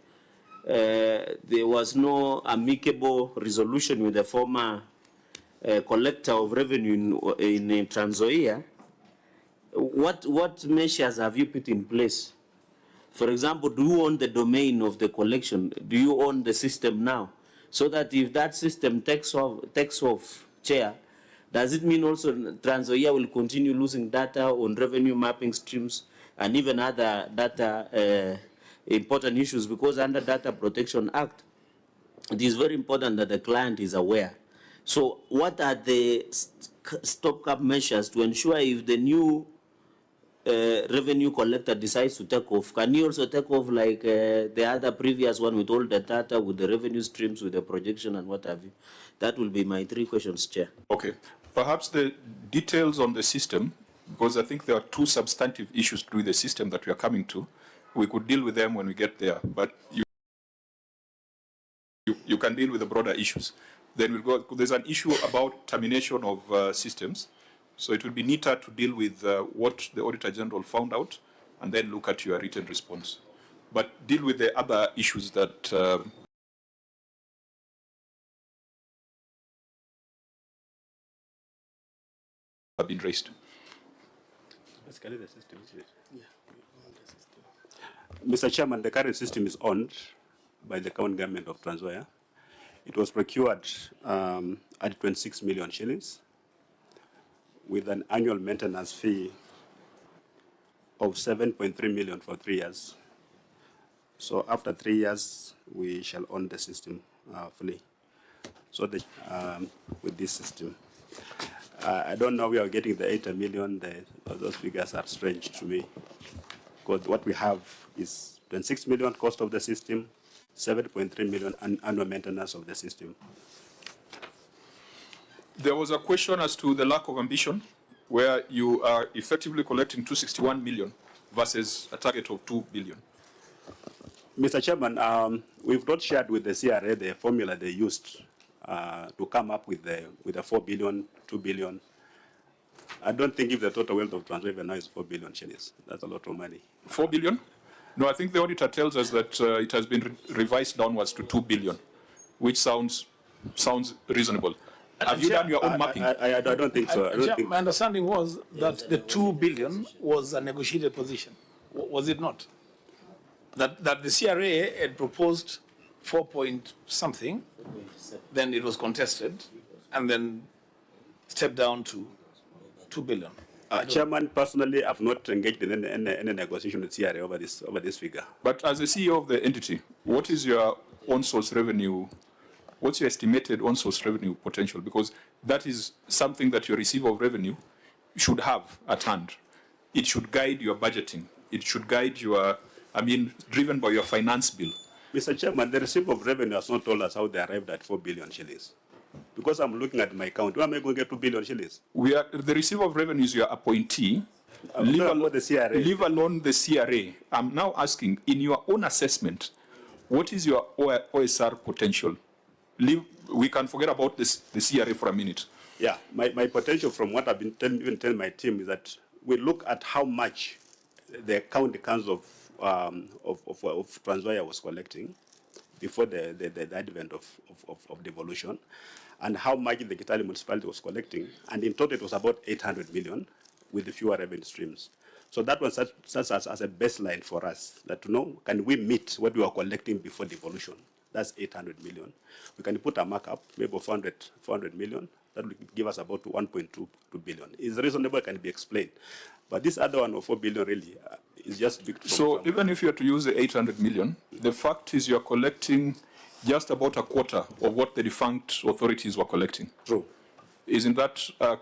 Speaker 10: there was no amicable resolution with the former collector of revenue in Trans Nzoia, what measures have you put in place? For example, do you own the domain of the collection? Do you own the system now? So that if that system takes off, Chair, does it mean also Trans Nzoia will continue losing data on revenue mapping streams and even other data important issues? Because under Data Protection Act, it is very important that the client is aware. So what are the stopgap measures to ensure if the new revenue collector decides to take off, can you also take off like the other previous one with all the data, with the revenue streams, with the projection and what have you? That will be my three questions, Chair. Okay.
Speaker 6: Perhaps the details on the system, because I think there are two substantive issues to the system that we are coming to. We could deal with them when we get there, but you can deal with the broader issues. Then we'll go, there's an issue about termination of systems. So it will be neater to deal with what the Auditor General found out and then look at your written response. But deal with the other issues that have been raised.
Speaker 2: Basically the system, isn't it? Yeah, we own the system. Mr. Chairman, the current system is owned by the county government of Trans Nzoia. It was procured at 26 million shillings with an annual maintenance fee of 7.3 million for 3 years. So after 3 years, we shall own the system fully. So with this system. I don't know where we are getting the 80 million. Those figures are strange to me. Because what we have is 26 million cost of the system, 7.3 million annual maintenance of the system.
Speaker 6: There was a question as to the lack of ambition, where you are effectively collecting 261 million versus a target of 2 billion.
Speaker 2: Mr. Chairman, we've not shared with the CRA the formula they used to come up with the 4 billion, 2 billion. I don't think if the total wealth of Trans Nzoia now is 4 billion shillings. That's a lot of money.
Speaker 6: 4 billion? No, I think the auditor tells us that it has been revised downwards to 2 billion, which sounds reasonable. Have you done your own mapping?
Speaker 2: I don't think so.
Speaker 9: My understanding was that the 2 billion was a negotiated position. Was it not? That the CRA had proposed 4 point something, then it was contested, and then stepped down to 2 billion.
Speaker 2: Chairman, personally, I've not engaged in any negotiation with CRA over this figure.
Speaker 6: But as the CEO of the entity, what is your on-source revenue? What's your estimated on-source revenue potential? Because that is something that your receiver of revenue should have at hand. It should guide your budgeting. It should guide your, driven by your finance bill.
Speaker 2: Mr. Chairman, the receiver of revenue has not told us how they arrived at 4 billion shillings. Because I'm looking at my account, where am I going to get 2 billion shillings?
Speaker 6: The receiver of revenue is your appointee. Leave alone the CRA. I'm now asking, in your own assessment, what is your OSR potential? We can forget about the CRA for a minute.
Speaker 2: Yeah, my potential from what I've been telling my team is that we look at how much the county council of Trans Nzoia was collecting before the advent of devolution, and how much the Kitale municipality was collecting, and in total it was about 800 million with the fewer revenue streams. So that was such as a baseline for us, that to know, can we meet what we were collecting before devolution? That's 800 million. We can put a markup, maybe 400 million. That will give us about 1.2 billion. It's reasonable, can be explained. But this other one of 4 billion really is just big.
Speaker 6: So even if you are to use the 800 million, the fact is you are collecting just about a quarter of what the defunct authorities were collecting.
Speaker 2: True.
Speaker 6: Isn't that a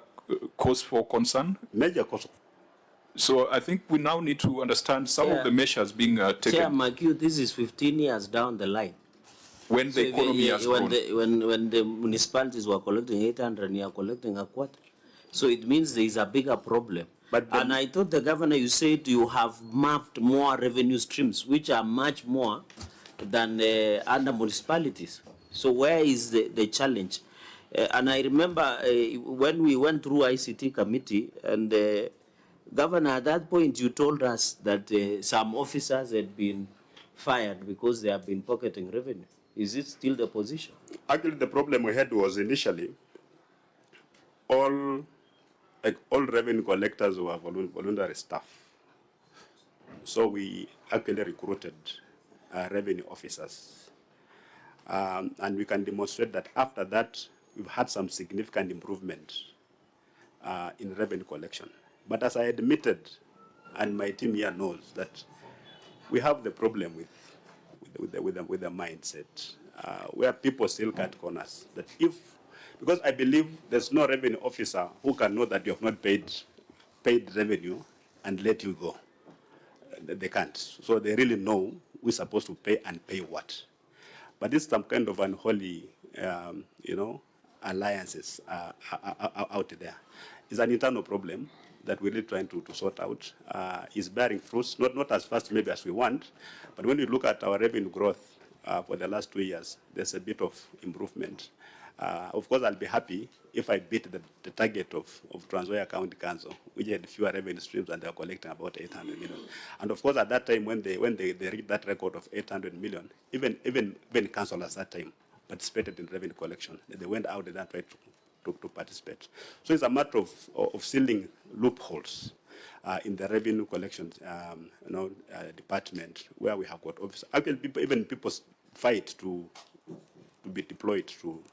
Speaker 6: cause for concern?
Speaker 2: Major cause.
Speaker 6: So I think we now need to understand some of the measures being taken.
Speaker 10: Chair McHugh, this is 15 years down the line.
Speaker 6: When the economy has grown.
Speaker 10: When the municipalities were collecting 800 and you are collecting a quarter. So it means there is a bigger problem. And I thought the governor, you said you have mapped more revenue streams, which are much more than other municipalities. So where is the challenge? And I remember when we went through ICT committee, and Governor, at that point you told us that some officers had been fired because they have been pocketing revenue. Is it still the position?
Speaker 2: Actually, the problem we had was initially all revenue collectors were voluntary staff. So we actually recruited revenue officers. And we can demonstrate that after that, we've had some significant improvement in revenue collection. But as I admitted, and my team here knows, that we have the problem with the mindset, where people still cut corners. That because I believe there's no revenue officer who can know that you have not paid revenue and let you go. They can't. So they really know we're supposed to pay and pay what. But it's some kind of unholy, alliances out there. It's an internal problem that we're really trying to sort out. Is bearing fruits, not as fast maybe as we want, but when you look at our revenue growth for the last 2 years, there's a bit of improvement. Of course, I'll be happy if I beat the target of Trans Nzoia County Council, which had fewer revenue streams and they're collecting about 800 million. And of course, at that time, when they reached that record of 800 million, even councillors at that time participated in revenue collection. They went out and tried to participate. So it's a matter of sealing loopholes in the revenue collections department, where we have got officers. Actually, people fight to be deployed to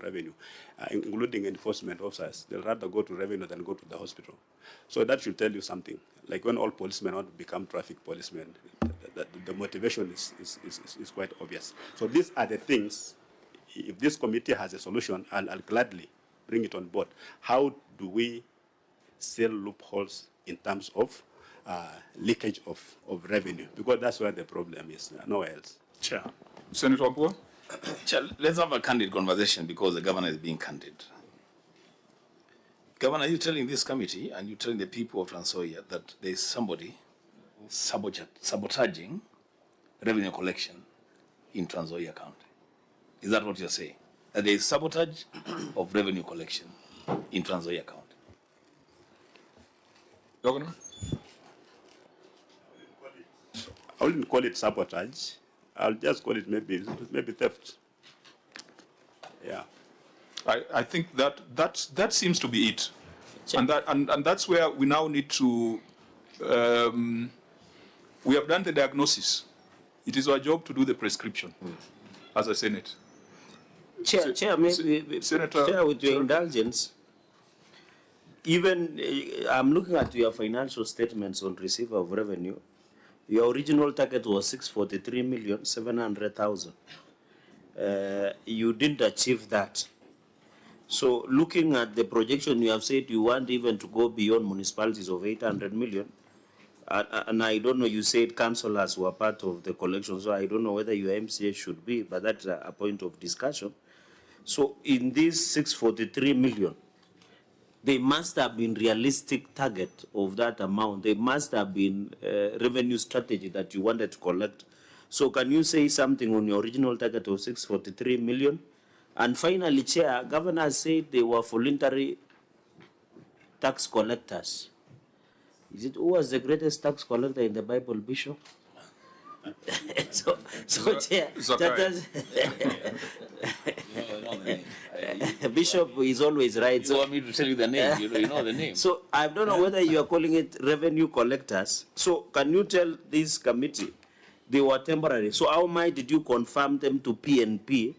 Speaker 2: revenue, including enforcement officers. They'll rather go to revenue than go to the hospital. So that should tell you something. Like when all policemen want to become traffic policemen, the motivation is quite obvious. So these are the things. If this committee has a solution, I'll gladly bring it on board. How do we seal loopholes in terms of leakage of revenue? Because that's where the problem is, nowhere else.
Speaker 9: Chair.
Speaker 6: Senator Ampua?
Speaker 9: Chair, let's have a candid conversation because the governor is being candid. Governor, are you telling this committee and you're telling the people of Trans Nzoia that there is somebody sabotaging revenue collection in Trans Nzoia County? Is that what you're saying? That there is sabotage of revenue collection in Trans Nzoia County?
Speaker 6: Governor?
Speaker 2: I wouldn't call it sabotage. I'll just call it maybe theft. Yeah.
Speaker 6: I think that seems to be it. And that's where we now need to, we have done the diagnosis. It is our job to do the prescription as a Senate.
Speaker 10: Chair, maybe,
Speaker 6: Senator,
Speaker 10: Chair, with your indulgence, even I'm looking at your financial statements on receipt of revenue. Your original target was 643,700,000. You didn't achieve that. So looking at the projection, you have said you want even to go beyond municipalities of 800 million. And I don't know, you said councillors were part of the collection, so I don't know whether your MCA should be, but that's a point of discussion. So in this 643 million, there must have been realistic target of that amount. There must have been revenue strategy that you wanted to collect. So can you say something on your original target of 643 million? And finally, Chair, Governor said they were voluntary tax collectors. Who was the greatest tax collector in the Bible, Bishop? so Chair, Bishop is always right.
Speaker 9: You want me to tell you the name? You know the name.
Speaker 10: So I don't know whether you are calling it revenue collectors. So can you tell this committee they were temporary? So how much did you confirm them to PNP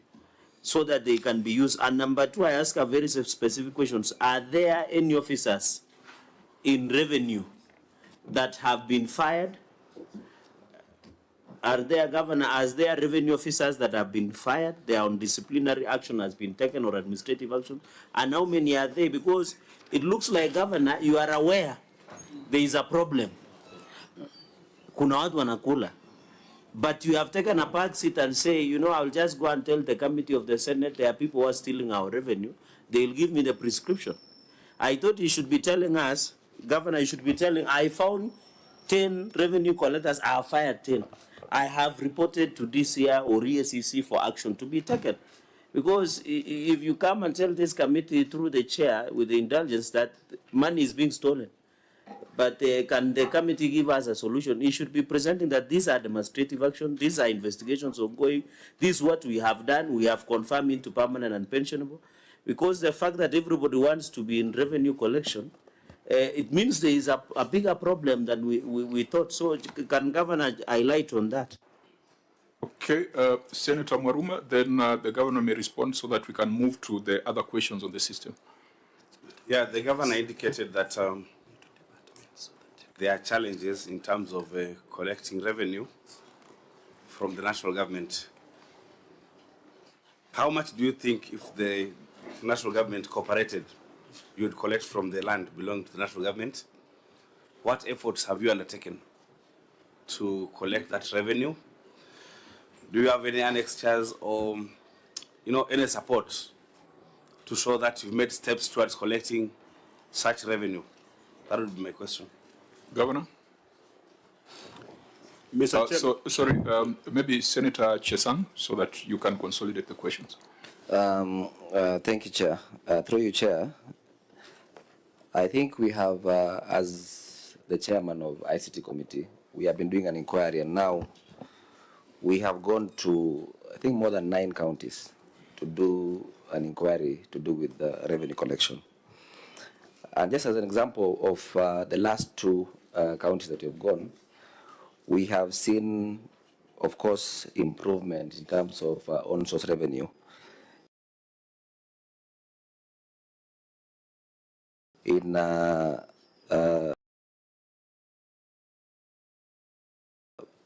Speaker 10: so that they can be used? And number two, I ask a very specific questions. Are there any officers in revenue that have been fired? Are there, Governor, as there revenue officers that have been fired? They are on disciplinary action has been taken or administrative action? And how many are there? Because it looks like, Governor, you are aware there is a problem. Kuna watu wanakula. But you have taken a back seat and say, you know, I'll just go and tell the committee of the Senate there are people who are stealing our revenue. They'll give me the prescription. I thought you should be telling us, Governor, you should be telling, I found 10 revenue collectors, I have fired 10. I have reported to DCI or EACC for action to be taken. Because if you come and tell this committee through the chair with the indulgence that money is being stolen, but can the committee give us a solution? It should be presenting that these are demonstrative action, these are investigations ongoing, this is what we have done, we have confirmed into permanent and pensionable. Because the fact that everybody wants to be in revenue collection, it means there is a bigger problem than we thought. So can Governor highlight on that?
Speaker 6: Okay, Senator Mwaruma, then the Governor may respond so that we can move to the other questions on the system.
Speaker 13: Yeah, the Governor indicated that there are challenges in terms of collecting revenue from the national government. How much do you think, if the national government cooperated, you would collect from the land belonging to the national government? What efforts have you undertaken to collect that revenue? Do you have any annexures or, you know, any support to show that you've made steps towards collecting such revenue? That would be my question.
Speaker 6: Governor?
Speaker 2: Mr.
Speaker 6: Sorry, maybe Senator Chesang, so that you can consolidate the questions.
Speaker 15: Thank you, Chair. Through you, Chair, I think we have, as the chairman of ICT committee, we have been doing an inquiry, and now we have gone to, I think, more than 9 counties to do an inquiry to do with the revenue collection. And just as an example of the last 2 counties that have gone, we have seen, of course, improvement in terms of on-source revenue. In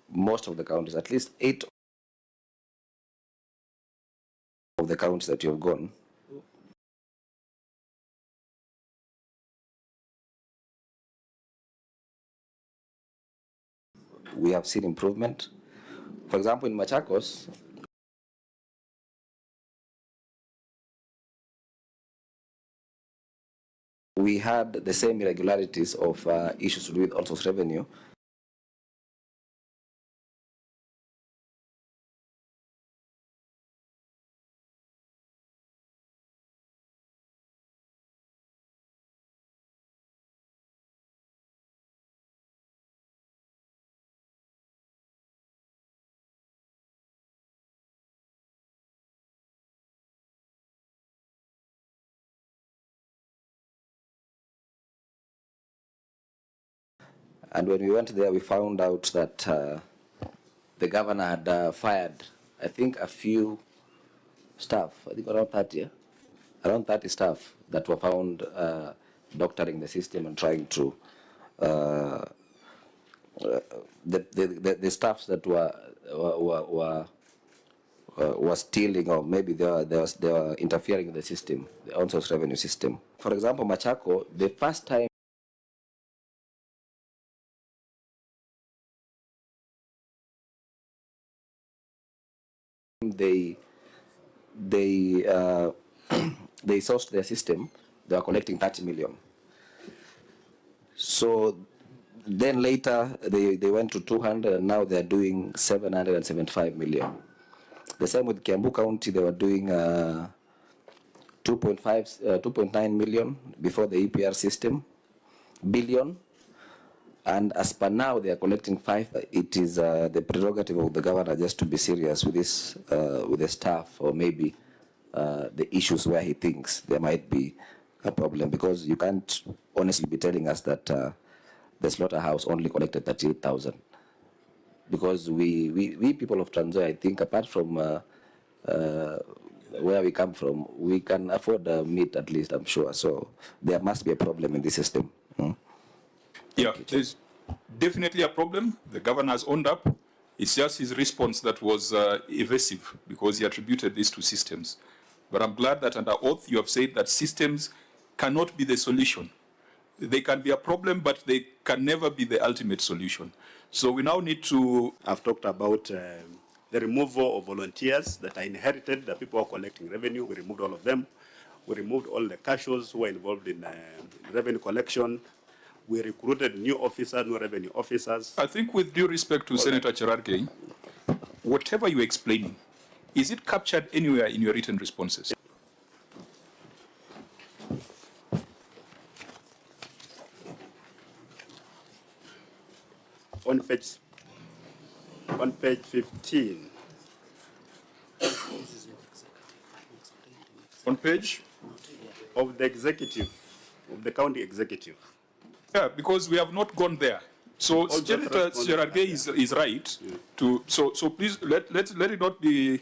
Speaker 15: most of the counties, at least 8 of the counties that you have gone, we have seen improvement. For example, in Machakos, we had the same irregularities of issues to do with all source revenue. And when we went there, we found out that the governor had fired, I think, a few staff, I think around 30, yeah? Around 30 staff that were found doctoring the system and trying to, the staffs that were stealing, or maybe they were interfering with the system, the on-source revenue system. For example, Machako, the first time they sourced their system, they were collecting 30 million. So then later they went to 200, and now they're doing 775 million. The same with Kiambu County, they were doing 2.9 million before the EPR system, billion. And as per now, they are collecting 5. It is the prerogative of the governor just to be serious with this, with the staff, or maybe the issues where he thinks there might be a problem, because you can't honestly be telling us that the slaughterhouse only collected 38,000. Because we people of Trans Nzoia, I think, apart from where we come from, we can afford meat at least, I'm sure. So there must be a problem in the system.
Speaker 6: Yeah, there's definitely a problem. The governor has owned up. It's just his response that was evasive, because he attributed this to systems. But I'm glad that under oath you have said that systems cannot be the solution. They can be a problem, but they can never be the ultimate solution. So we now need to...
Speaker 2: I've talked about the removal of volunteers that are inherited, the people who are collecting revenue. We removed all of them. We removed all the cashiers who were involved in revenue collection. We recruited new officers, new revenue officers.
Speaker 6: I think, with due respect to Senator Cherargei, whatever you're explaining, is it captured anywhere in your written responses?
Speaker 2: On page 15.
Speaker 6: On page?
Speaker 2: Of the executive, of the county executive.
Speaker 6: Yeah, because we have not gone there. So Senator Cherargei is right. To so please let it not be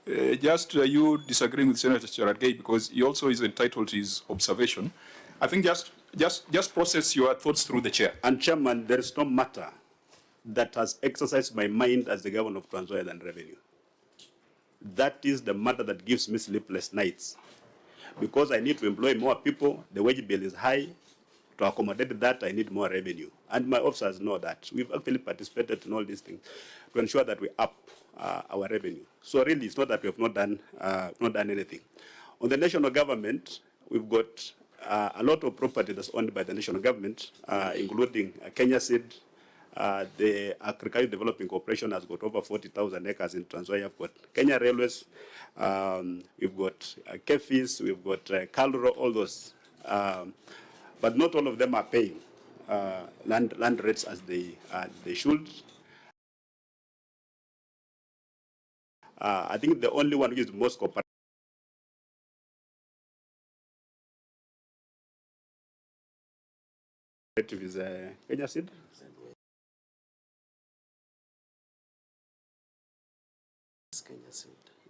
Speaker 6: just you disagreeing with Senator Cherargei, because he also is entitled to his observation. I think just process your thoughts through the chair.
Speaker 2: And Chairman, there is no matter that has exercised my mind as the governor of Trans Nzoia than revenue. That is the matter that gives me sleepless nights, because I need to employ more people. The wage bill is high. To accommodate that, I need more revenue. And my officers know that. We've actually participated in all these things to ensure that we up our revenue. So really, it's not that we have not done anything. On the national government, we've got a lot of property that's owned by the national government, including Kenya Seed. The Agricultural Development Corporation has got over 40,000 acres in Trans Nzoia. We've got Kenya Railways, we've got Kefis, we've got Kalro, all those. But not all of them are paying land rates as they should. I think the only one who is most cooperative is Kenya Seed.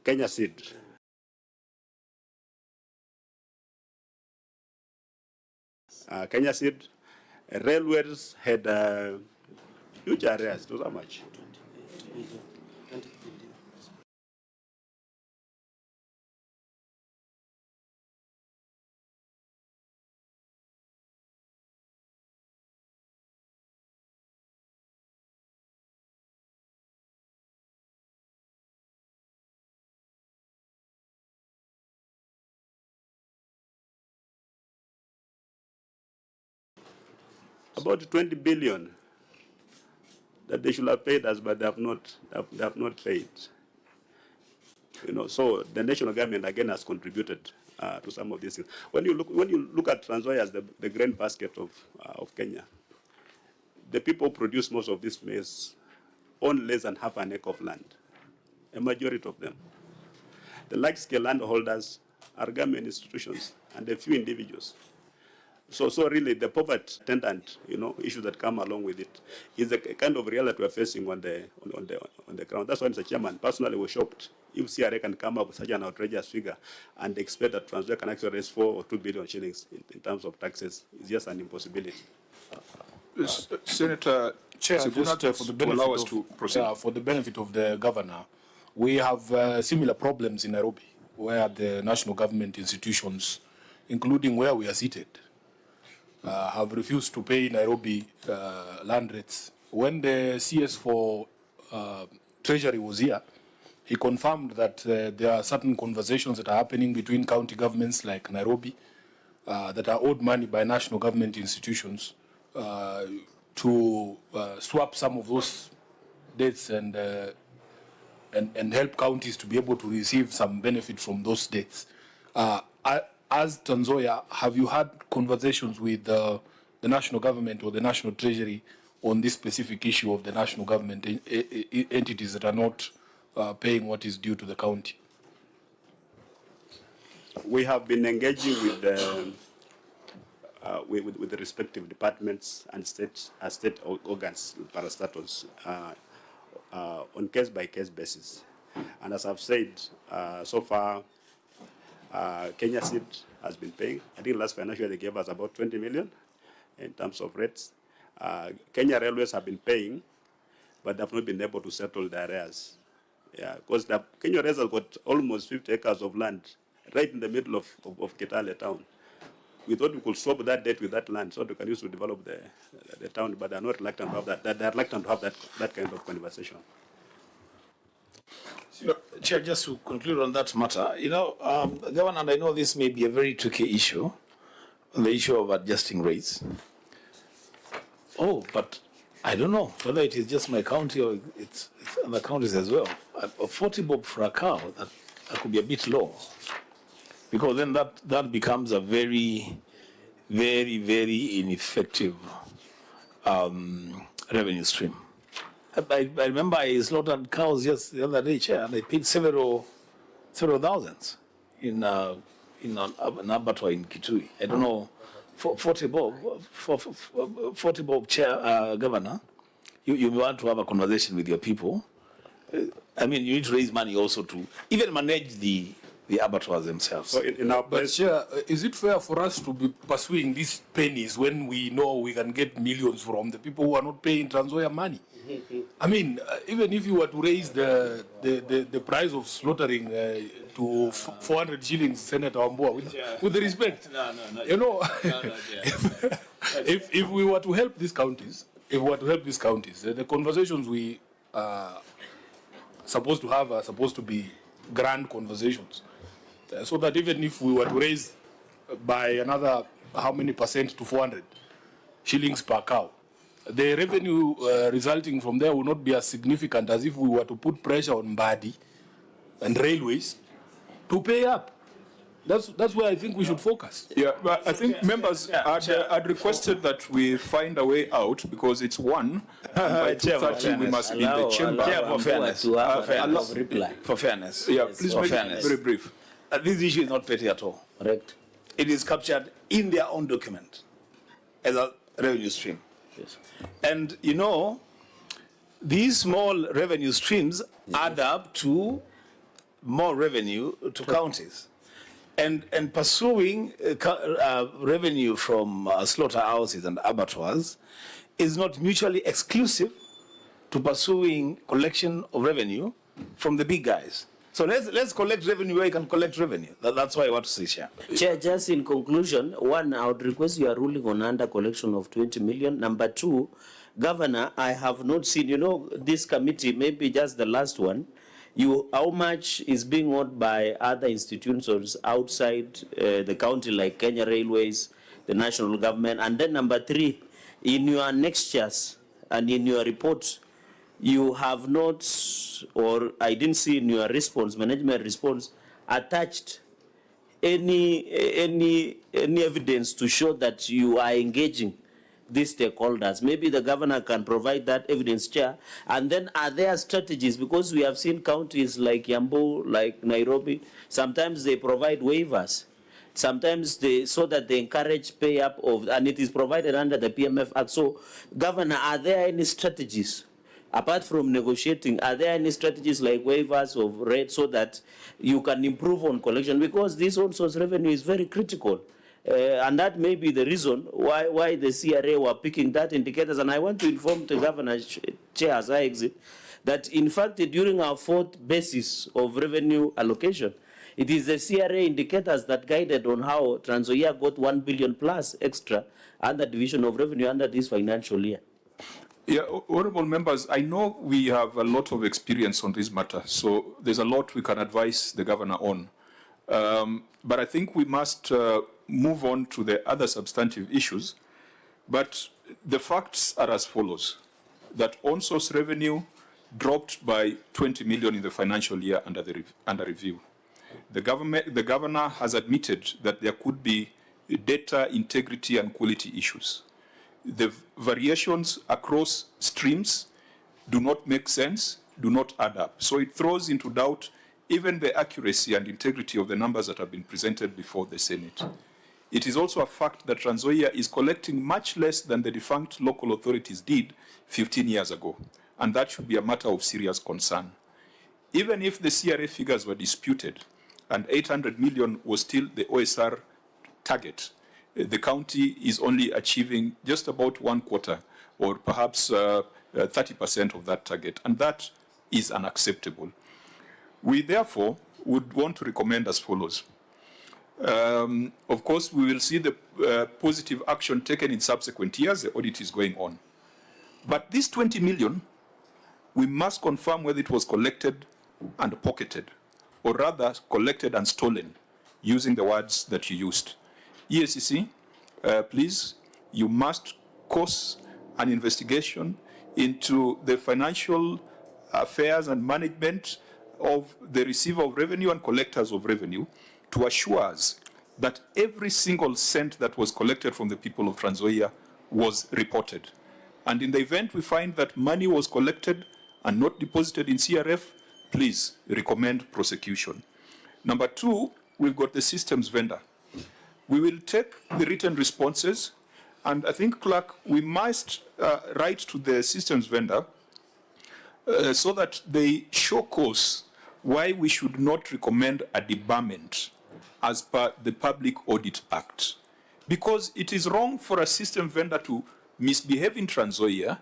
Speaker 2: Kenya Seed. Kenya Seed. Railways had huge arrears. It was how much? about 20 billion that they should have paid us, but they have not paid. So the national government again has contributed to some of these things. When you look at Trans Nzoia as the grain basket of Kenya, the people who produce most of this maize own less than half an acre of land, a majority of them. The large-scale landholders are government institutions and a few individuals. So really, the poverty attendant, issues that come along with it is a kind of reality we're facing on the ground. That's why, Mr. Chairman, personally, we're shocked if CRA can come up with such an outrageous figure and expect that Trans Nzoia can actually raise 4 or 2 billion shillings in terms of taxes. It's just an impossibility.
Speaker 6: Senator
Speaker 11: Chair,
Speaker 6: Sifuna,
Speaker 11: just for the benefit
Speaker 6: allow us to proceed.
Speaker 11: For the benefit of the governor, we have similar problems in Nairobi, where the national government institutions, including where we are seated, have refused to pay Nairobi land rates. When the CS for Treasury was here, he confirmed that there are certain conversations that are happening between county governments like Nairobi that are owed money by national government institutions to swap some of those debts and help counties to be able to receive some benefit from those debts. As Trans Nzoia, have you had conversations with the national government or the national treasury on this specific issue of the national government entities that are not paying what is due to the county?
Speaker 2: We have been engaging with the respective departments and state organs, parastatals, on case-by-case basis. And as I've said, so far, Kenya Seed has been paying. I think last financial year they gave us about 20 million in terms of rates. Kenya Railways have been paying, but they've not been able to settle their arrears. Yeah, because the Kenya Railways has got almost 50 acres of land right in the middle of Kitale town. We thought we could swap that debt with that land so they can use to develop the town, but they're not reluctant to have that. They're reluctant to have that kind of conversation.
Speaker 9: Chair, just to conclude on that matter, Governor, and I know this may be a very tricky issue, the issue of adjusting rates. Oh, but I don't know whether it is just my county or it's other counties as well. 40 bob for a cow, that could be a bit low. Because then that becomes a very, very, very ineffective revenue stream. I remember I slaughtered cows just the other day, Chair, and I paid several thousands in an abattoir in Kitui. I don't know, 40 bob, Chair, Governor. You want to have a conversation with your people. I mean, you need to raise money also to even manage the abattoirs themselves. So
Speaker 11: but Chair, is it fair for us to be pursuing these pennies when we know we can get millions from the people who are not paying Trans Nzoia money? I mean, even if you were to raise the price of slaughtering to 400 shillings, Senator Wambua, with the respect, if we were to help these counties, the conversations we are supposed to have are supposed to be grand conversations, so that even if we were to raise by another how many percent to 400 shillings per cow, the revenue resulting from there will not be as significant as if we were to put pressure on Mbadi and railways to pay up. That's where I think we should focus.
Speaker 6: Yeah, but I think members had requested that we find a way out because it's one. By 2:30 we must be in the chamber.
Speaker 9: For fairness.
Speaker 6: Yeah, please make it very brief.
Speaker 9: This issue is not petty at all.
Speaker 10: Correct.
Speaker 9: It is captured in their own document as a revenue stream.
Speaker 10: Yes.
Speaker 9: And these small revenue streams add up to more revenue to counties. And pursuing revenue from slaughterhouses and abattoirs is not mutually exclusive to pursuing collection of revenue from the big guys. So let's collect revenue where you can collect revenue. That's why I want to say, Chair.
Speaker 10: Chair, just in conclusion, one, I would request your ruling on under collection of 20 million. Number two, Governor, I have not seen, this committee, maybe just the last one, how much is being owed by other institutions outside the county, like Kenya Railways, the national government? And then number three, in your annexures and in your reports, you have not, or I didn't see in your response, management response, attached any evidence to show that you are engaging these stakeholders. Maybe the governor can provide that evidence, Chair. And then are there strategies? Because we have seen counties like Yambo, like Nairobi, sometimes they provide waivers. Sometimes so that they encourage pay up of, and it is provided under the PMF Act. So, Governor, are there any strategies? Apart from negotiating, are there any strategies like waivers of rate so that you can improve on collection? Because this own source revenue is very critical. And that may be the reason why the CRA were picking that indicators. And I want to inform the Governor, Chair, as I exit, that in fact, during our fourth basis of revenue allocation, it is the CRA indicators that guided on how Trans Nzoia got 1 billion plus extra under division of revenue under this financial year.
Speaker 6: Yeah, honorable members, I know we have a lot of experience on this matter, so there's a lot we can advise the governor on. But I think we must move on to the other substantive issues. But the facts are as follows: that on-source revenue dropped by 20 million in the financial year under review. The governor has admitted that there could be data integrity and quality issues. The variations across streams do not make sense, do not add up. So it throws into doubt even the accuracy and integrity of the numbers that have been presented before the Senate. It is also a fact that Trans Nzoia is collecting much less than the defunct local authorities did 15 years ago, and that should be a matter of serious concern. Even if the CRA figures were disputed and 800 million was still the OSR target, the county is only achieving just about 1/4 or perhaps 30% of that target, and that is unacceptable. We therefore would want to recommend as follows. Of course, we will see the positive action taken in subsequent years. The audit is going on. But this 20 million, we must confirm whether it was collected and pocketed, or rather collected and stolen, using the words that you used. EACC, please, you must cause an investigation into the financial affairs and management of the receiver of revenue and collectors of revenue to assure us that every single cent that was collected from the people of Trans Nzoia was reported. And in the event we find that money was collected and not deposited in CRF, please recommend prosecution. Number two, we've got the systems vendor. We will take the written responses, and I think, Clerk, we must write to the systems vendor so that they show cause why we should not recommend a debarment as per the Public Audit Act. Because it is wrong for a system vendor to misbehave in Trans Nzoia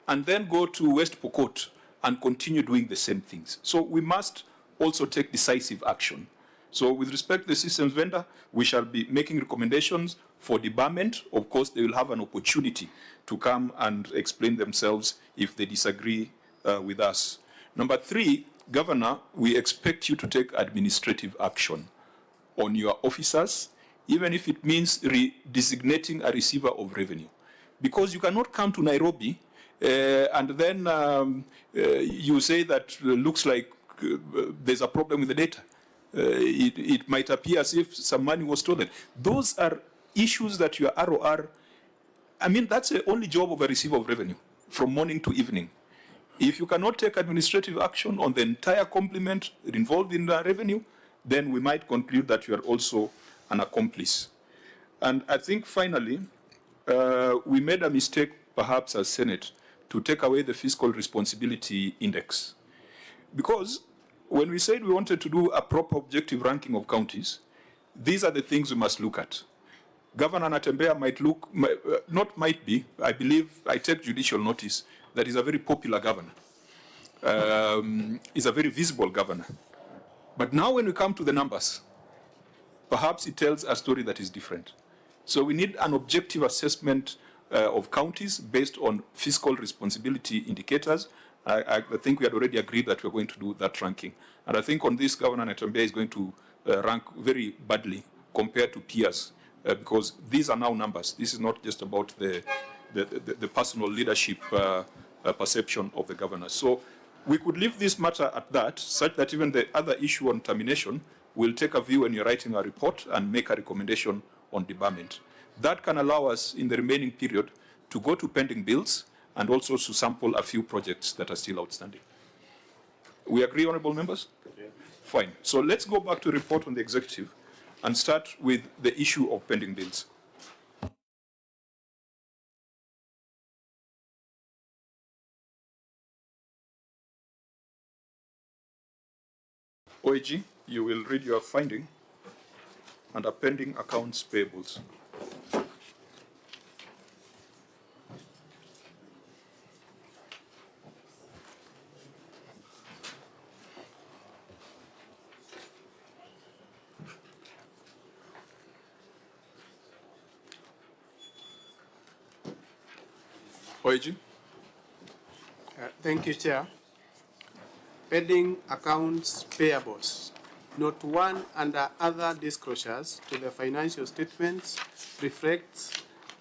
Speaker 6: and then go to West Pokot and continue doing the same things. So we must also take decisive action. So with respect to the systems vendor, we shall be making recommendations for debarment. Of course, they will have an opportunity to come and explain themselves if they disagree with us. Number three, Governor, we expect you to take administrative action on your officers, even if it means redesignating a receiver of revenue. Because you cannot come to Nairobi and then you say that looks like there's a problem with the data. It might appear as if some money was stolen. Those are issues that your ROR, I mean, that's the only job of a receiver of revenue, from morning to evening. If you cannot take administrative action on the entire complement involved in the revenue, then we might conclude that you are also an accomplice. And I think finally, we made a mistake, perhaps as Senate, to take away the fiscal responsibility index. Because when we said we wanted to do a proper objective ranking of counties, these are the things we must look at. Governor Natembeya might look, not might be, I believe, I take judicial notice, that is a very popular governor. Is a very visible governor. But now when we come to the numbers, perhaps it tells a story that is different. So we need an objective assessment of counties based on fiscal responsibility indicators. I think we had already agreed that we're going to do that ranking. And I think on this, Governor Natembeya is going to rank very badly compared to peers because these are now numbers. This is not just about the the personal leadership perception of the governor. So we could leave this matter at that, such that even the other issue on termination will take a view when you're writing a report and make a recommendation on debarment. That can allow us in the remaining period to go to pending bills and also to sample a few projects that are still outstanding. We agree, honorable members? Yeah. Fine. So let's go back to report on the executive and start with the issue of pending bills. OAG, you will read your finding under pending accounts payables. OAG.
Speaker 3: Thank you, Chair. Pending accounts payables. Note 1 under other disclosures to the financial statements reflects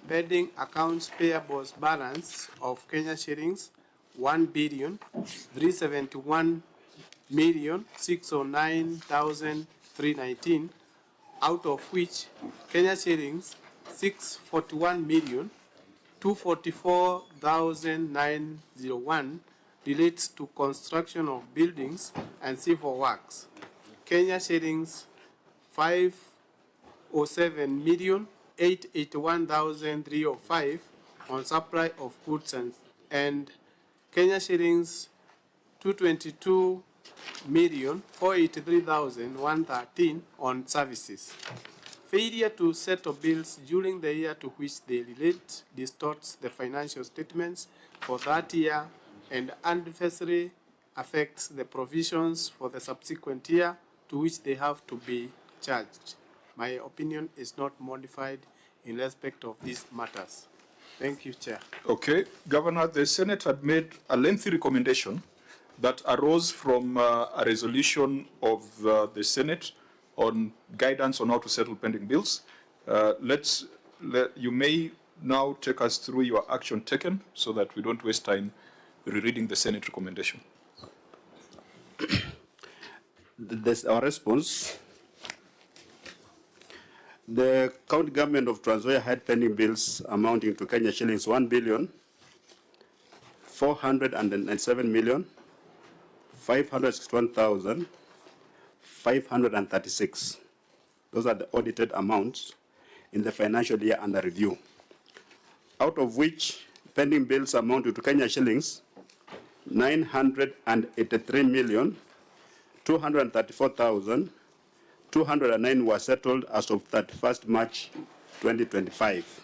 Speaker 3: pending accounts payables balance of Kenya shillings 1,371,609,319, out of which Kenya shillings 641,244,901 relates to construction of buildings and civil works. Kenya shillings 507,881,305 on supply of goods and Kenya shillings 222,483,113 on services. Failure to settle bills during the year to which they relate distorts the financial statements for that year and adversely affects the provisions for the subsequent year to which they have to be charged. My opinion is not modified in respect of these matters. Thank you, Chair.
Speaker 6: Okay, Governor, the Senate had made a lengthy recommendation that arose from a resolution of the Senate on guidance on how to settle pending bills. You may now take us through your action taken so that we don't waste time rereading the Senate recommendation.
Speaker 2: This our response. The county government of Trans Nzoia had pending bills amounting to Kenya shillings 1,497,561,536. Those are the audited amounts in the financial year under review. Out of which pending bills amounted to Kenya shillings 983,234,209 were settled as of 31st March 2025.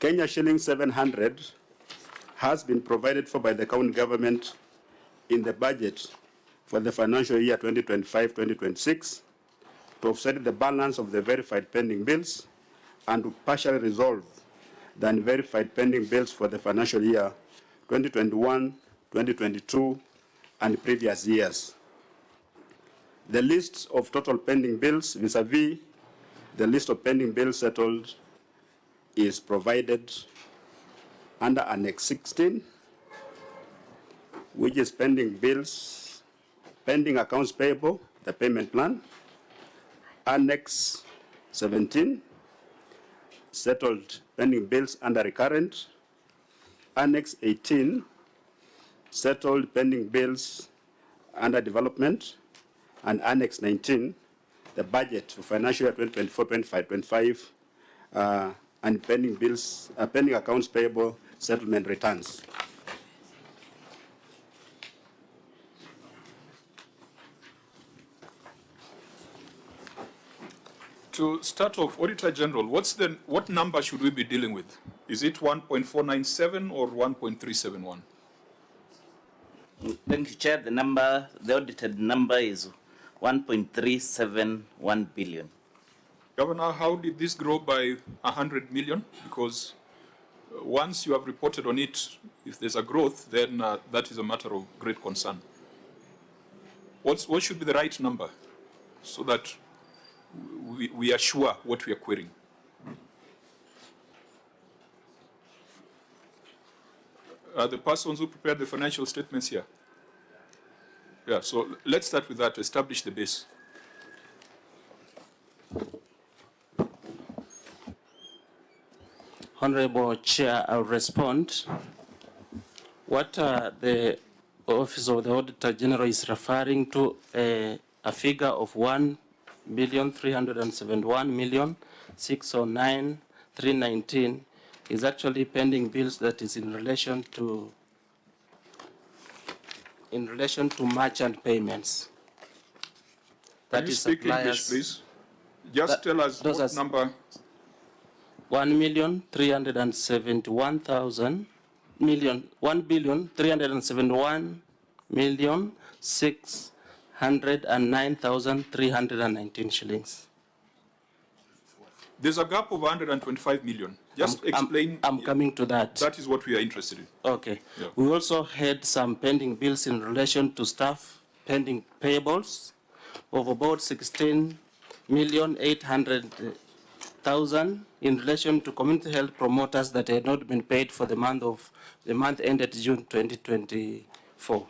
Speaker 2: Kenya shillings 700 has been provided for by the county government in the budget for the financial year 2025-2026 to offset the balance of the verified pending bills and to partially resolve the unverified pending bills for the financial year 2021, 2022, and previous years. The list of total pending bills vis-a-vis the list of pending bills settled is provided under Annex 16, which is pending bills, pending accounts payable, the payment plan. Annex 17, settled pending bills under recurrent. Annex 18, settled pending bills under development. And Annex 19, the budget for financial year 2024-25, and pending bills, pending accounts payable settlement returns.
Speaker 6: To start off, Auditor General, what number should we be dealing with? Is it 1.497 or 1.371?
Speaker 7: Thank you, Chair. The audited number is 1.371 billion.
Speaker 6: Governor, how did this grow by 100 million? Because once you have reported on it, if there's a growth, then that is a matter of great concern. What should be the right number so that we are sure what we are querying? Are the persons who prepared the financial statements here? Yeah, so let's start with that to establish the base.
Speaker 12: Honorable Chair, I'll respond. What the Office of the Auditor General is referring to a figure of 1,371,609,319 is actually pending bills that is in relation to merchant payments.
Speaker 6: Can you speak English, please? Just tell us what number.
Speaker 12: 1,371,609,319 shillings.
Speaker 6: There's a gap of 125 million. Just explain.
Speaker 12: I'm coming to that.
Speaker 6: That is what we are interested in.
Speaker 12: Okay.
Speaker 6: Yeah.
Speaker 12: We also had some pending bills in relation to staff pending payables of about 16,800,000 in relation to community health promoters that had not been paid for the month ended June 2024.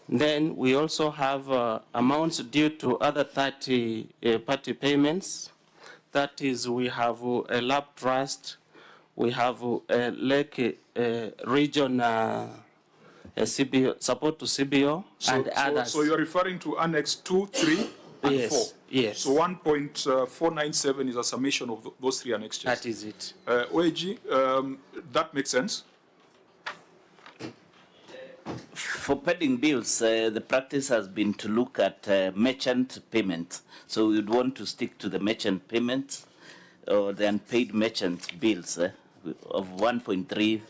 Speaker 12: Then we also have amounts due to other 30-party payments. That is, we have a lab trust, we have a Lake region CBO, support to CBO, and others.
Speaker 6: So you're referring to Annex 2, 3, and 4?
Speaker 12: Yes.
Speaker 6: So 1.497 is a summation of those three annexes.
Speaker 12: That is it.
Speaker 6: OAG, that makes sense.
Speaker 7: For pending bills, the practice has been to look at merchant payments. So we would want to stick to the merchant payments or the unpaid merchant bills of 1.3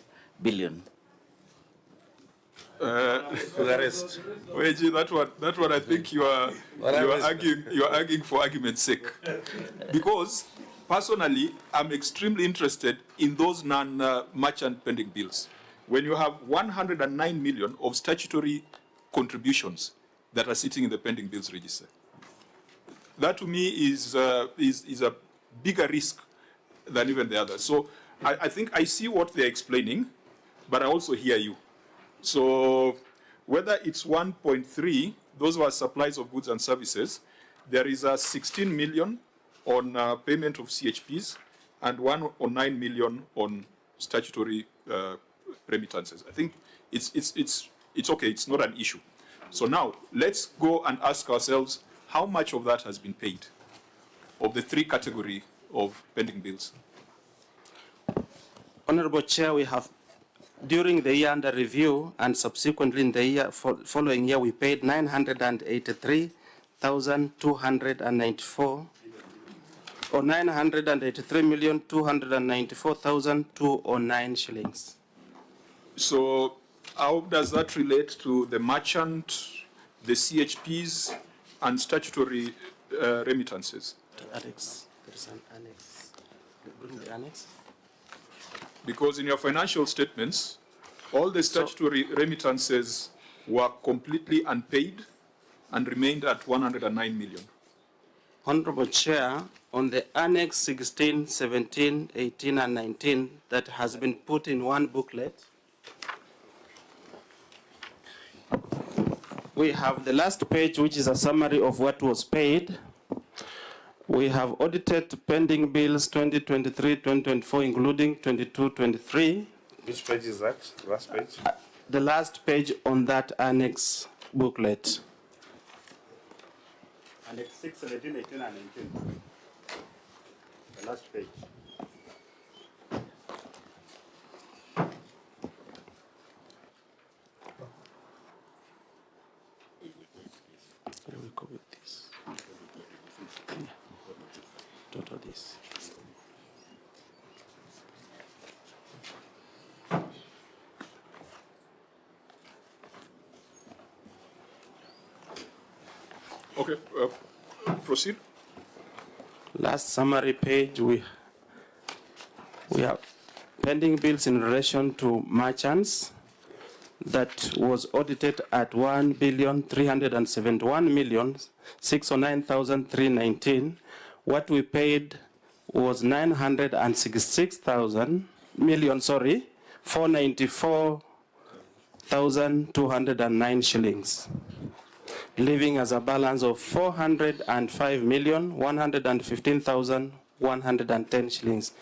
Speaker 7: billion.
Speaker 6: The rest. OAG, that one I think you are arguing for argument's sake. Because personally, I'm extremely interested in those non-merchant pending bills. When you have 109 million of statutory contributions that are sitting in the pending bills register, that to me is a bigger risk than even the others. So I think I see what they're explaining, but I also hear you. So whether it's 1.3, those were supplies of goods and services, there is a 16 million on payment of CHPs and 109 million on statutory remittances. I think it's okay, it's not an issue. So now let's go and ask ourselves how much of that has been paid of the three category of pending bills.
Speaker 12: Honorable Chair, we have during the year under review and subsequently in the year following year we paid 983,294 or 983,294,209 shillings.
Speaker 6: So how does that relate to the merchant, the CHPs, and statutory remittances?
Speaker 12: Annex. There's an annex. Bring the annex.
Speaker 6: Because in your financial statements, all the statutory remittances were completely unpaid and remained at 109 million.
Speaker 12: Honorable Chair, on the Annex 16, 17, 18, and 19 that has been put in one booklet, we have the last page, which is a summary of what was paid. We have audited pending bills 2023, 2024, including 22, 23.
Speaker 13: Which page is that? Last page?
Speaker 12: The last page on that annex booklet.
Speaker 2: Annex 6, 17, 18, and 19. The last page.
Speaker 12: Here we go with this. Total this.
Speaker 6: Okay, proceed.
Speaker 12: Last summary page, we have pending bills in relation to merchants that was audited at 1,371,609,319. What we paid was 966,000 million, 494,209 shillings, leaving as a balance of 405,115,110 shillings.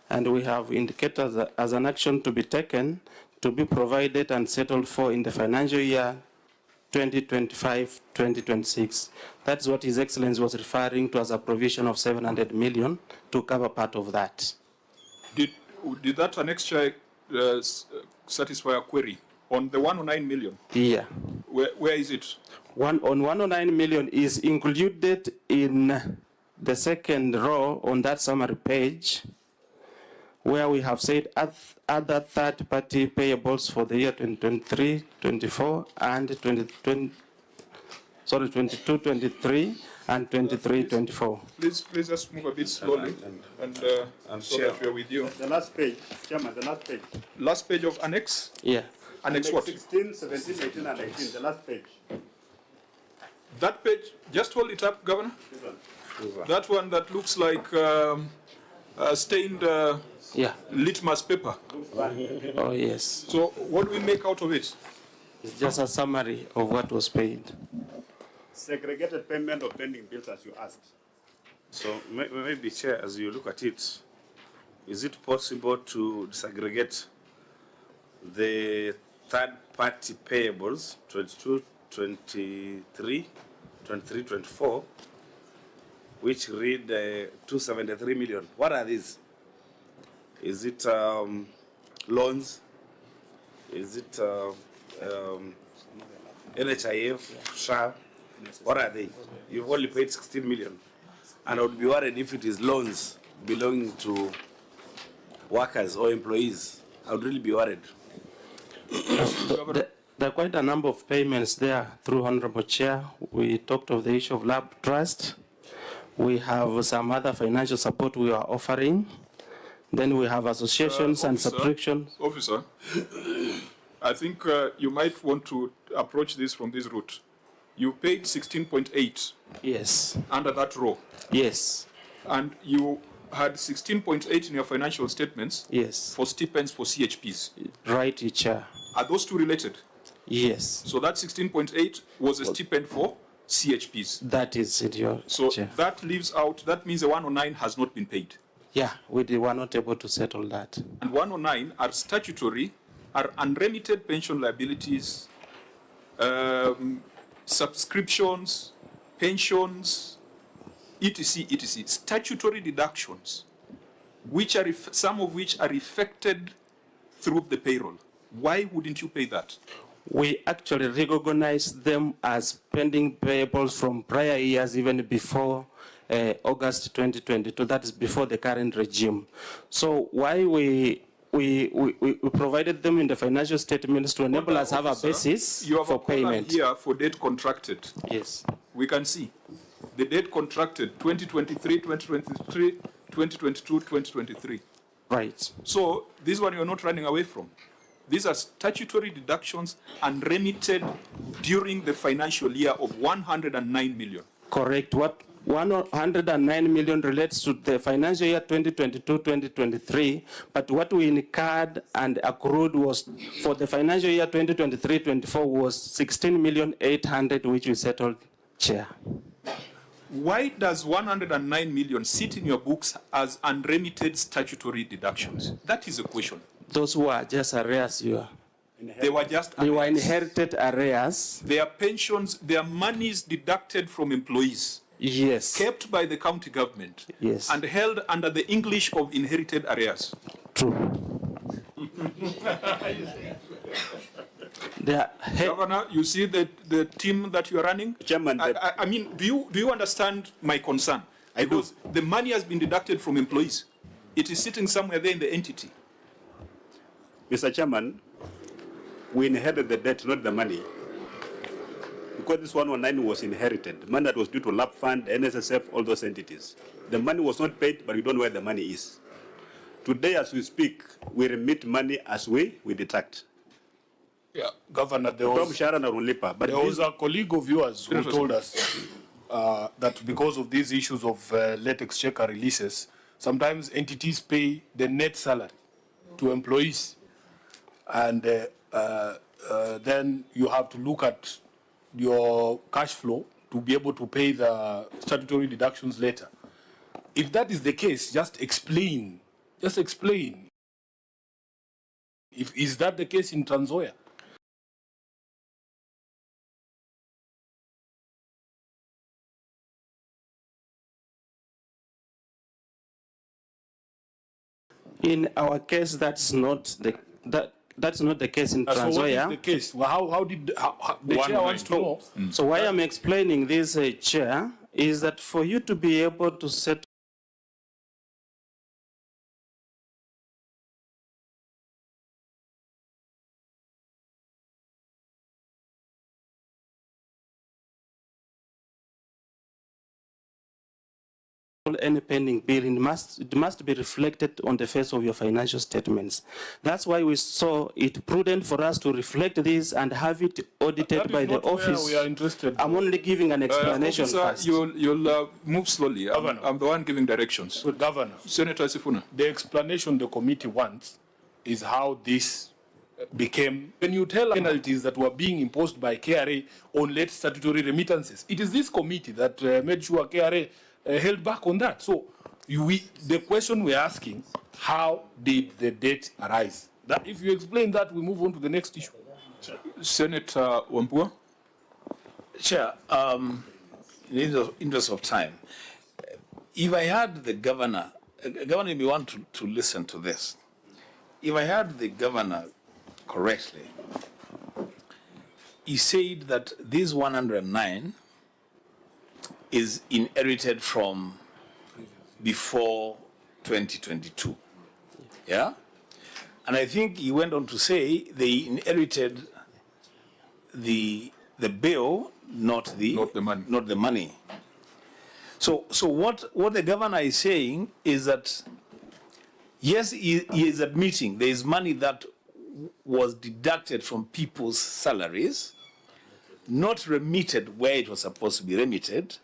Speaker 12: And we have indicated as an action to be taken to be provided and settled for in the financial year 2025-2026. That's what His Excellency was referring to as a provision of 700 million to cover part of that.
Speaker 6: Did that annexure satisfy a query on the 109 million?
Speaker 12: Yeah.
Speaker 6: Where is it?
Speaker 12: 109 million is included in the second row on that summary page, where we have said other third-party payables for the year 2023, 24, and 22, 23, and 23, 24.
Speaker 6: Please just move a bit slowly, and so that we are with you.
Speaker 2: The last page, Chairman, the last page.
Speaker 6: Last page of annex?
Speaker 12: Yeah.
Speaker 6: Annex what?
Speaker 2: 16, 17, 18, and 19, the last page.
Speaker 6: That page, just hold it up, Governor. That one that looks like stained litmus paper.
Speaker 12: Oh, yes.
Speaker 6: So what do we make out of it?
Speaker 12: It's just a summary of what was paid.
Speaker 2: Segregated payment of pending bills, as you asked.
Speaker 13: So maybe, Chair, as you look at it, is it possible to disaggregate the third-party payables, 22, 23, 23, 24, which read 273 million? What are these? Is it loans? Is it NHIF, SHA? What are they? You've only paid 16 million. And I would be worried if it is loans belonging to workers or employees. I would really be worried.
Speaker 12: There are quite a number of payments there through Honorable Chair. We talked of the issue of lab trust. We have some other financial support we are offering. Then we have associations and subscriptions.
Speaker 6: Officer, I think you might want to approach this from this route. You paid 16.8.
Speaker 12: Yes.
Speaker 6: Under that row.
Speaker 12: Yes.
Speaker 6: And you had 16.8 in your financial statements.
Speaker 12: Yes.
Speaker 6: For stipends for CHPs.
Speaker 12: Right, Chair.
Speaker 6: Are those two related?
Speaker 12: Yes.
Speaker 6: So that 16.8 was a stipend for CHPs.
Speaker 12: That is it, Your Chair.
Speaker 6: That leaves out, that means the 109 has not been paid.
Speaker 12: Yeah, we were not able to settle that.
Speaker 6: And 109 are statutory, are unremitted pension liabilities, subscriptions, pensions, etc., etc., statutory deductions, which are some of which are effected through the payroll. Why wouldn't you pay that?
Speaker 12: We actually recognize them as pending payables from prior years, even before August 2022. That is before the current regime. So why we provided them in the financial statements to enable us to have a basis
Speaker 6: you have
Speaker 12: for
Speaker 6: a column
Speaker 12: payment.
Speaker 6: Here for date contracted.
Speaker 12: Yes.
Speaker 6: We can see the date contracted 2023, 2023, 2022, 2023.
Speaker 12: Right.
Speaker 6: So this one you're not running away from. These are statutory deductions unremitted during the financial year of 109 million.
Speaker 12: Correct. What 109 million relates to the financial year 2022-2023, but what we incurred and accrued was for the financial year 2023-24 was 16,800,000, which we settled, Chair.
Speaker 6: Why does 109 million sit in your books as unremitted statutory deductions? That is a question.
Speaker 12: Those were just arrears,
Speaker 6: They were just
Speaker 12: They were inherited arrears.
Speaker 6: Their pensions, their monies deducted from employees.
Speaker 12: Yes.
Speaker 6: Kept by the county government.
Speaker 12: Yes.
Speaker 6: And held under the English of inherited arrears.
Speaker 12: True.
Speaker 6: Governor, you see the team that you are running?
Speaker 2: Chairman,
Speaker 6: I mean, do you understand my concern? Because the money has been deducted from employees. It is sitting somewhere there in the entity.
Speaker 2: Mr. Chairman, we inherited the debt, not the money. Because this 119 was inherited, money that was due to LAP Fund, NSSF, all those entities. The money was not paid, but we don't know where the money is. Today, as we speak, we remit money as we deduct.
Speaker 11: Yeah, Governor, there was a colleague of yours who told us that because of these issues of late exchequer releases, sometimes entities pay the net salary to employees. and then you have to look at your cash flow to be able to pay the statutory deductions later. If that is the case, just explain. Just explain. Is that the case in Trans Nzoia?
Speaker 12: In our case, that's not the case in Trans
Speaker 11: So what
Speaker 12: Nzoia.
Speaker 11: is the case? Well, how did the chair wants to know?
Speaker 12: So why I'm explaining this, Chair, is that for you to be able to set any pending bill, it must be reflected on the face of your financial statements. That's why we saw it prudent for us to reflect this and have it audited by the office.
Speaker 11: We are interested.
Speaker 12: I'm only giving an explanation first.
Speaker 6: You'll move slowly. I'm the one giving directions.
Speaker 11: Governor.
Speaker 6: Senator Sifuna.
Speaker 11: The explanation the committee wants is how this became, when you tell penalties that were being imposed by KRA on late statutory remittances, it is this committee that made sure KRA held back on that. So the question we're asking, how did the debt arise? That, if you explain that, we move on to the next issue.
Speaker 6: Senator Wambua.
Speaker 9: Chair, in the interest of time, if I had the governor may want to listen to this. If I heard the governor correctly, he said that this 109 is inherited from before 2022. Yeah? And I think he went on to say they inherited the bill, not the money. So what the governor is saying is that, yes, he is admitting there is money that was deducted from people's salaries, not remitted where it was supposed to be remitted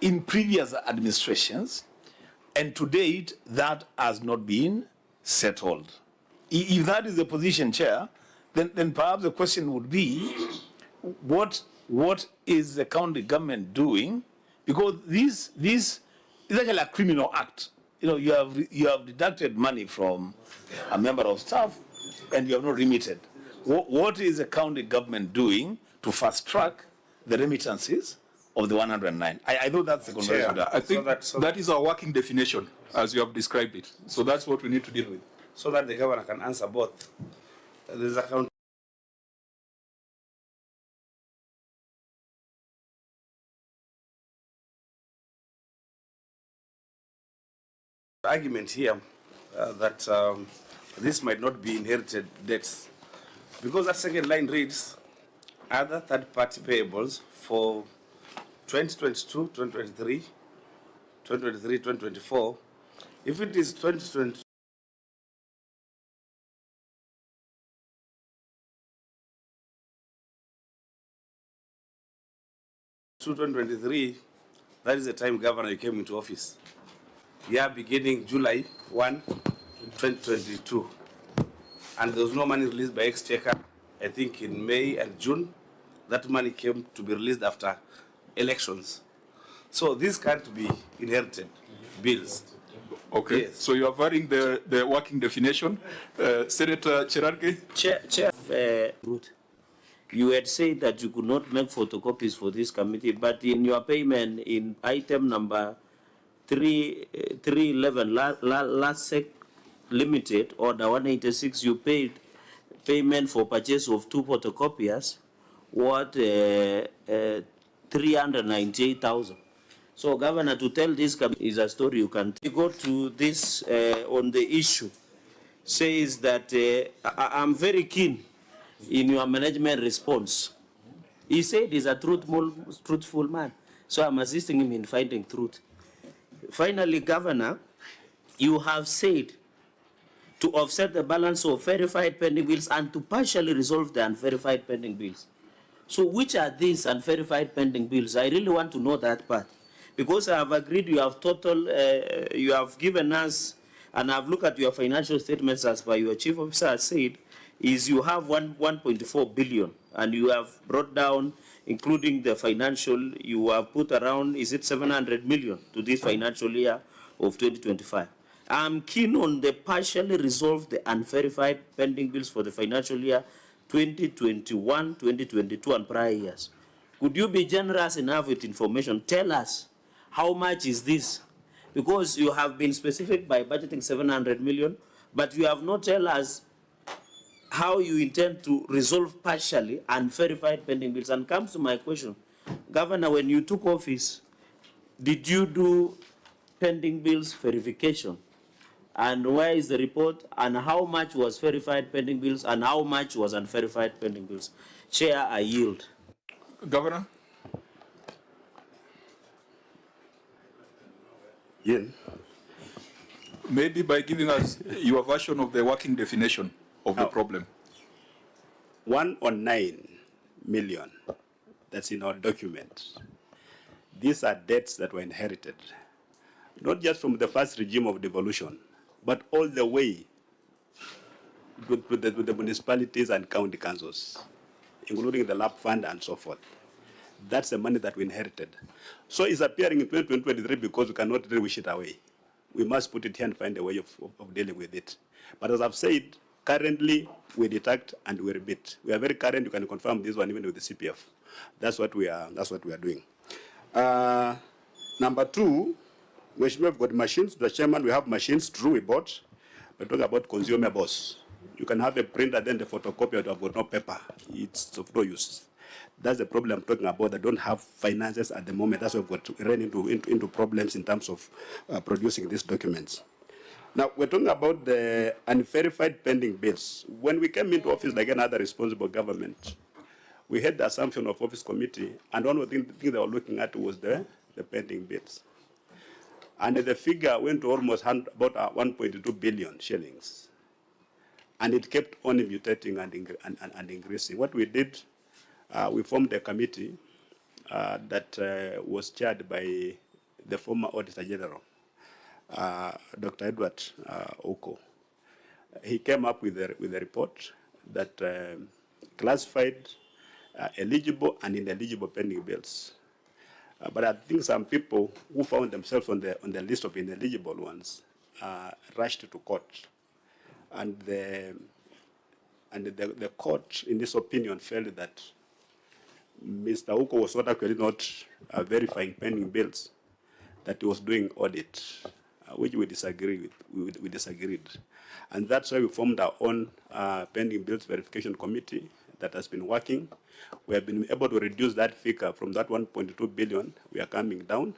Speaker 9: in previous administrations, and to date that has not been settled. If that is the position, Chair, then perhaps the question would be, what is the county government doing? Because this is actually a criminal act. You know, you have deducted money from a member of staff and you have not remitted. What is the county government doing to fast track the remittances of the 109? I know that's the conversation.
Speaker 6: I think that is our working definition, as you have described it. So that's what we need to deal with.
Speaker 13: So that the governor can answer both. There's account. Argument here that this might not be inherited debts, because that second line reads other third-party payables for 2022, 2023, 2023, 2024. If it is 2020, to 2023, that is the time governor came into office. Yeah, beginning July 1, 2022. And there was no money released by Exchequer, I think in May and June. That money came to be released after elections. So this can't be inherited bills.
Speaker 6: Okay, yes. So you are varying the working definition. Senator Cherargei?
Speaker 10: Chair, you had said that you could not make photocopies for this committee, but in your payment in item number 311, last sec limited, order 186, you paid payment for purchase of 2 photocopiers worth 398,000. So, Governor, to tell this is a story you can go to this on the issue. Says that I'm very keen in your management response. He said he's a truthful man. So I'm assisting him in finding truth. Finally, Governor, you have said to offset the balance of verified pending bills and to partially resolve the unverified pending bills. So which are these unverified pending bills? I really want to know that part. Because I have agreed you have you have given us, and I've looked at your financial statements as per your chief officer has said, is you have 1.4 billion, and you have brought down, including the financial, you have put around, is it 700 million to this financial year of 2025. I'm keen on the partially resolve the unverified pending bills for the financial year 2021, 2022, and prior years. Could you be generous enough with information? Tell us how much is this? Because you have been specific by budgeting 700 million, but you have not tell us how you intend to resolve partially unverified pending bills. And comes to my question, Governor, when you took office, did you do pending bills verification? And where is the report? And how much was verified pending bills and how much was unverified pending bills? Chair, I yield.
Speaker 6: Governor?
Speaker 2: Yeah.
Speaker 6: Maybe by giving us your version of the working definition of the problem.
Speaker 2: 109 million, that's in our document. These are debts that were inherited, not just from the first regime of devolution, but all the way with the municipalities and county councils, including the LAP fund and so forth. That's the money that we inherited. So it's appearing in 2023 because we cannot really wish it away. We must put it here and find a way of dealing with it. But as I've said, currently we detect and we rebate. We are very current. You can confirm this one even with the CPF. That's what we are doing. Number two, we've got machines. The chairman, we have machines. True, we bought. We're talking about consumables. You can have a printer, then the photocopier, you have got no paper. It's of no use. That's the problem I'm talking about. They don't have finances at the moment. That's why we've got to run into problems in terms of producing these documents. Now, we're talking about the unverified pending bills. When we came into office like any other responsible government, we had the assumption of office committee, and one of the things they were looking at was the pending bills. And the figure went to almost about 1.2 billion shillings. And it kept on mutating and increasing. What we did, we formed a committee that was chaired by the former Auditor General, Dr. Edward Oko. He came up with a report that classified eligible and ineligible pending bills. But I think some people who found themselves on the list of ineligible ones rushed to court. And the court, in this opinion, felt that Mr. Oko was not actually not verifying pending bills, that he was doing audit, which we disagree with. We disagreed. And that's why we formed our own pending bills verification committee that has been working. We have been able to reduce that figure from that 1.2 billion. We are coming down.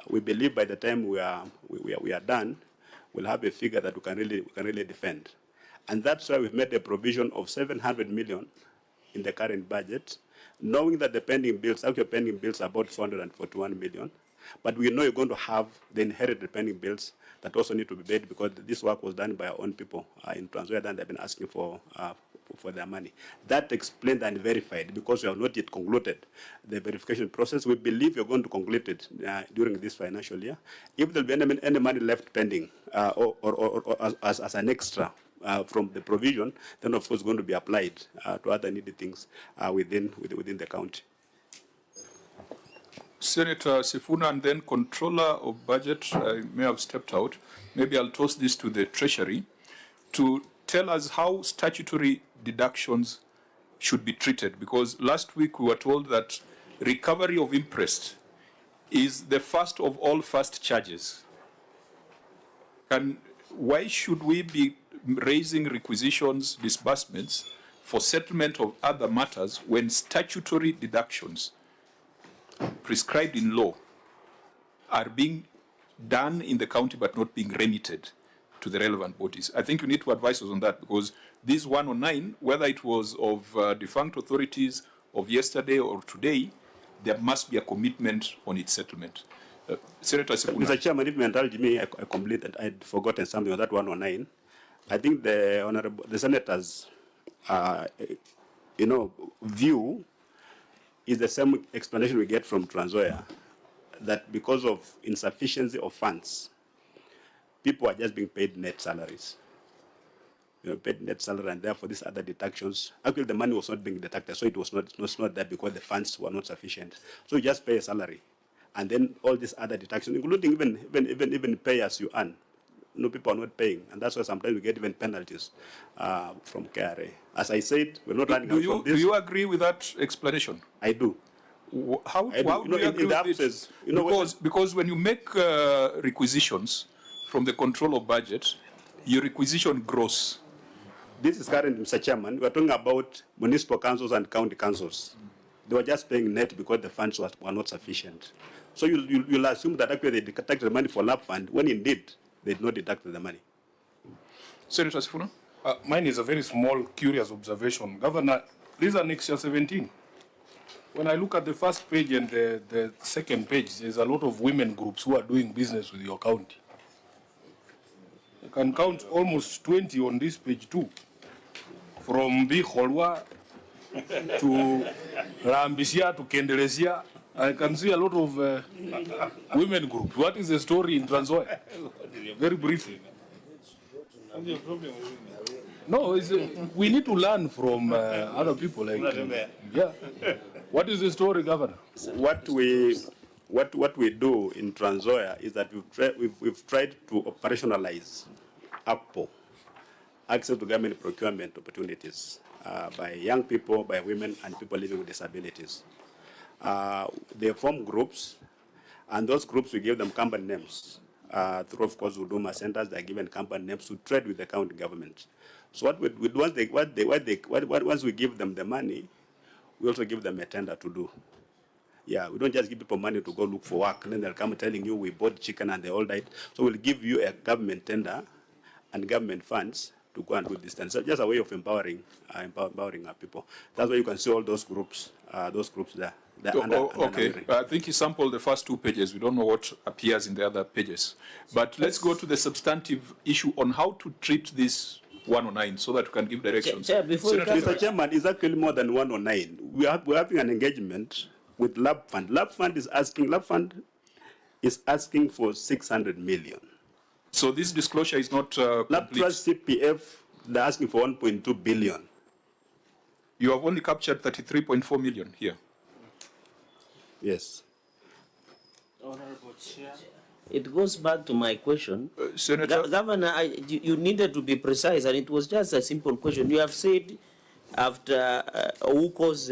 Speaker 2: We believe by the time we are done, we'll have a figure that we can really defend. And that's why we've made a provision of 700 million in the current budget, knowing that the pending bills, actual pending bills are about 441 million. But we know you're going to have the inherited pending bills that also need to be paid because this work was done by our own people in Transvaal, and they've been asking for their money. That explained and verified because we have not yet concluded the verification process. We believe you're going to conclude it during this financial year. If there'll be any money left pending or as an extra from the provision, then of course going to be applied to other needy things within the county.
Speaker 6: Senator Sifuna, and then Controller of Budget, may have stepped out. Maybe I'll toss this to the Treasury to tell us how statutory deductions should be treated, because last week we were told that recovery of interest is the first of all first charges. Why should we be raising requisitions, disbursements for settlement of other matters when statutory deductions prescribed in law are being done in the county but not being remitted to the relevant bodies? I think you need to advise us on that, because this 109, whether it was of defunct authorities of yesterday or today, there must be a commitment on its settlement. Senator Sifuna.
Speaker 2: Mr. Chairman, if you indulge me, I completed. I had forgotten something on that 109. I think the senators, view is the same explanation we get from Transvaal, that because of insufficiency of funds, people are just being paid net salaries. paid net salary, and therefore these other deductions. Actually, the money was not being deducted, so it was not there because the funds were not sufficient. So you just pay a salary, and then all these other deductions, including even pay as you earn. No, people are not paying, and that's why sometimes we get even penalties from KRA. As I said, we're not running out from this.
Speaker 6: Do you agree with that explanation?
Speaker 2: I do.
Speaker 6: How do you agree with it? Because when you make requisitions from the control of budget, your requisition grows.
Speaker 2: This is current, Mr. Chairman. We're talking about municipal councils and county councils. They were just paying net because the funds were not sufficient. So you'll assume that actually they deducted the money for lab fund when indeed they did not deduct the money.
Speaker 6: Senator Sifuna?
Speaker 11: Mine is a very small, curious observation. Governor, this is Annexure 17. When I look at the first page and the second page, there's a lot of women groups who are doing business with your county. You can count almost 20 on this page too. From Bicholwa to Rambisia to Kendelesia, I can see a lot of women groups. What is the story in Transvaal? Very briefly. No, we need to learn from other people. Yeah. What is the story, Governor?
Speaker 2: What we do in Transvaal is that we've tried to operationalize ACPO, access to government procurement opportunities, by young people, by women, and people living with disabilities. They form groups, and those groups, we give them company names. Through, of course, Huduma centers, they're given company names to trade with the county government. So what we do, once we give them the money, we also give them a tender to do. Yeah, we don't just give people money to go look for work, and then they'll come telling you we bought chicken and they all died. So we'll give you a government tender and government funds to go and do this. And so just a way of empowering our people. That's why you can see all those groups there.
Speaker 6: Okay, I think you sampled the first two pages. We don't know what appears in the other pages. But let's go to the substantive issue on how to treat this 109 so that we can give directions.
Speaker 2: Mr. Chairman, it's actually more than 109. We're having an engagement with Lab Fund. Lab Fund is asking for 600 million.
Speaker 6: So this disclosure is not
Speaker 2: Lab Trust CPF, they're asking for 1.2 billion.
Speaker 6: You have only captured 33.4 million here.
Speaker 2: Yes.
Speaker 10: Honorable Chair. It goes back to my question.
Speaker 6: Senator?
Speaker 10: Governor, you needed to be precise, and it was just a simple question. You have said after UCO's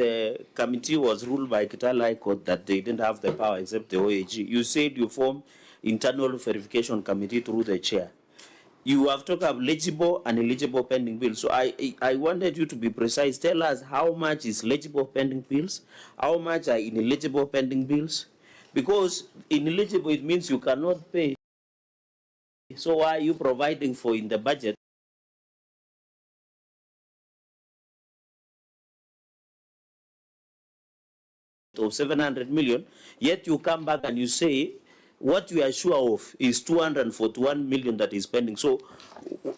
Speaker 10: committee was ruled by Kitale High Court that they didn't have the power except the OAG. You said you formed internal verification committee through the chair. You have talked about legible and illegible pending bills. So I wanted you to be precise. Tell us how much is legible pending bills, how much are ineligible pending bills. Because ineligible, it means you cannot pay. So why are you providing for in the budget? Of 700 million, yet you come back and you say what you are sure of is 241 million that is pending. So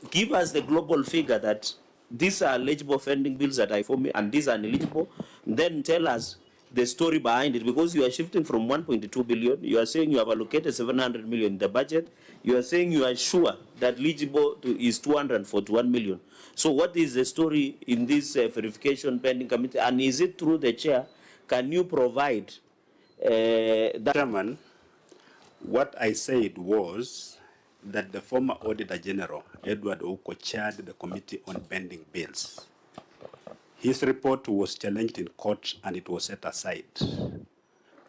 Speaker 10: give us the global figure that these are eligible pending bills that I form and these are ineligible. Then tell us the story behind it, because you are shifting from 1.2 billion. You are saying you have allocated 700 million in the budget. You are saying you are sure that eligible is 241 million. So what is the story in this verification pending committee, and is it through the chair? Can you provide that?
Speaker 2: Chairman, what I said was that the former Auditor General, Edward Ouko, chaired the Committee on Pending Bills. His report was challenged in court and it was set aside.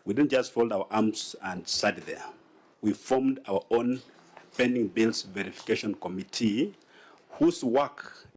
Speaker 2: We didn't just fold our arms and sat there. We formed our own Pending Bills Verification Committee, whose work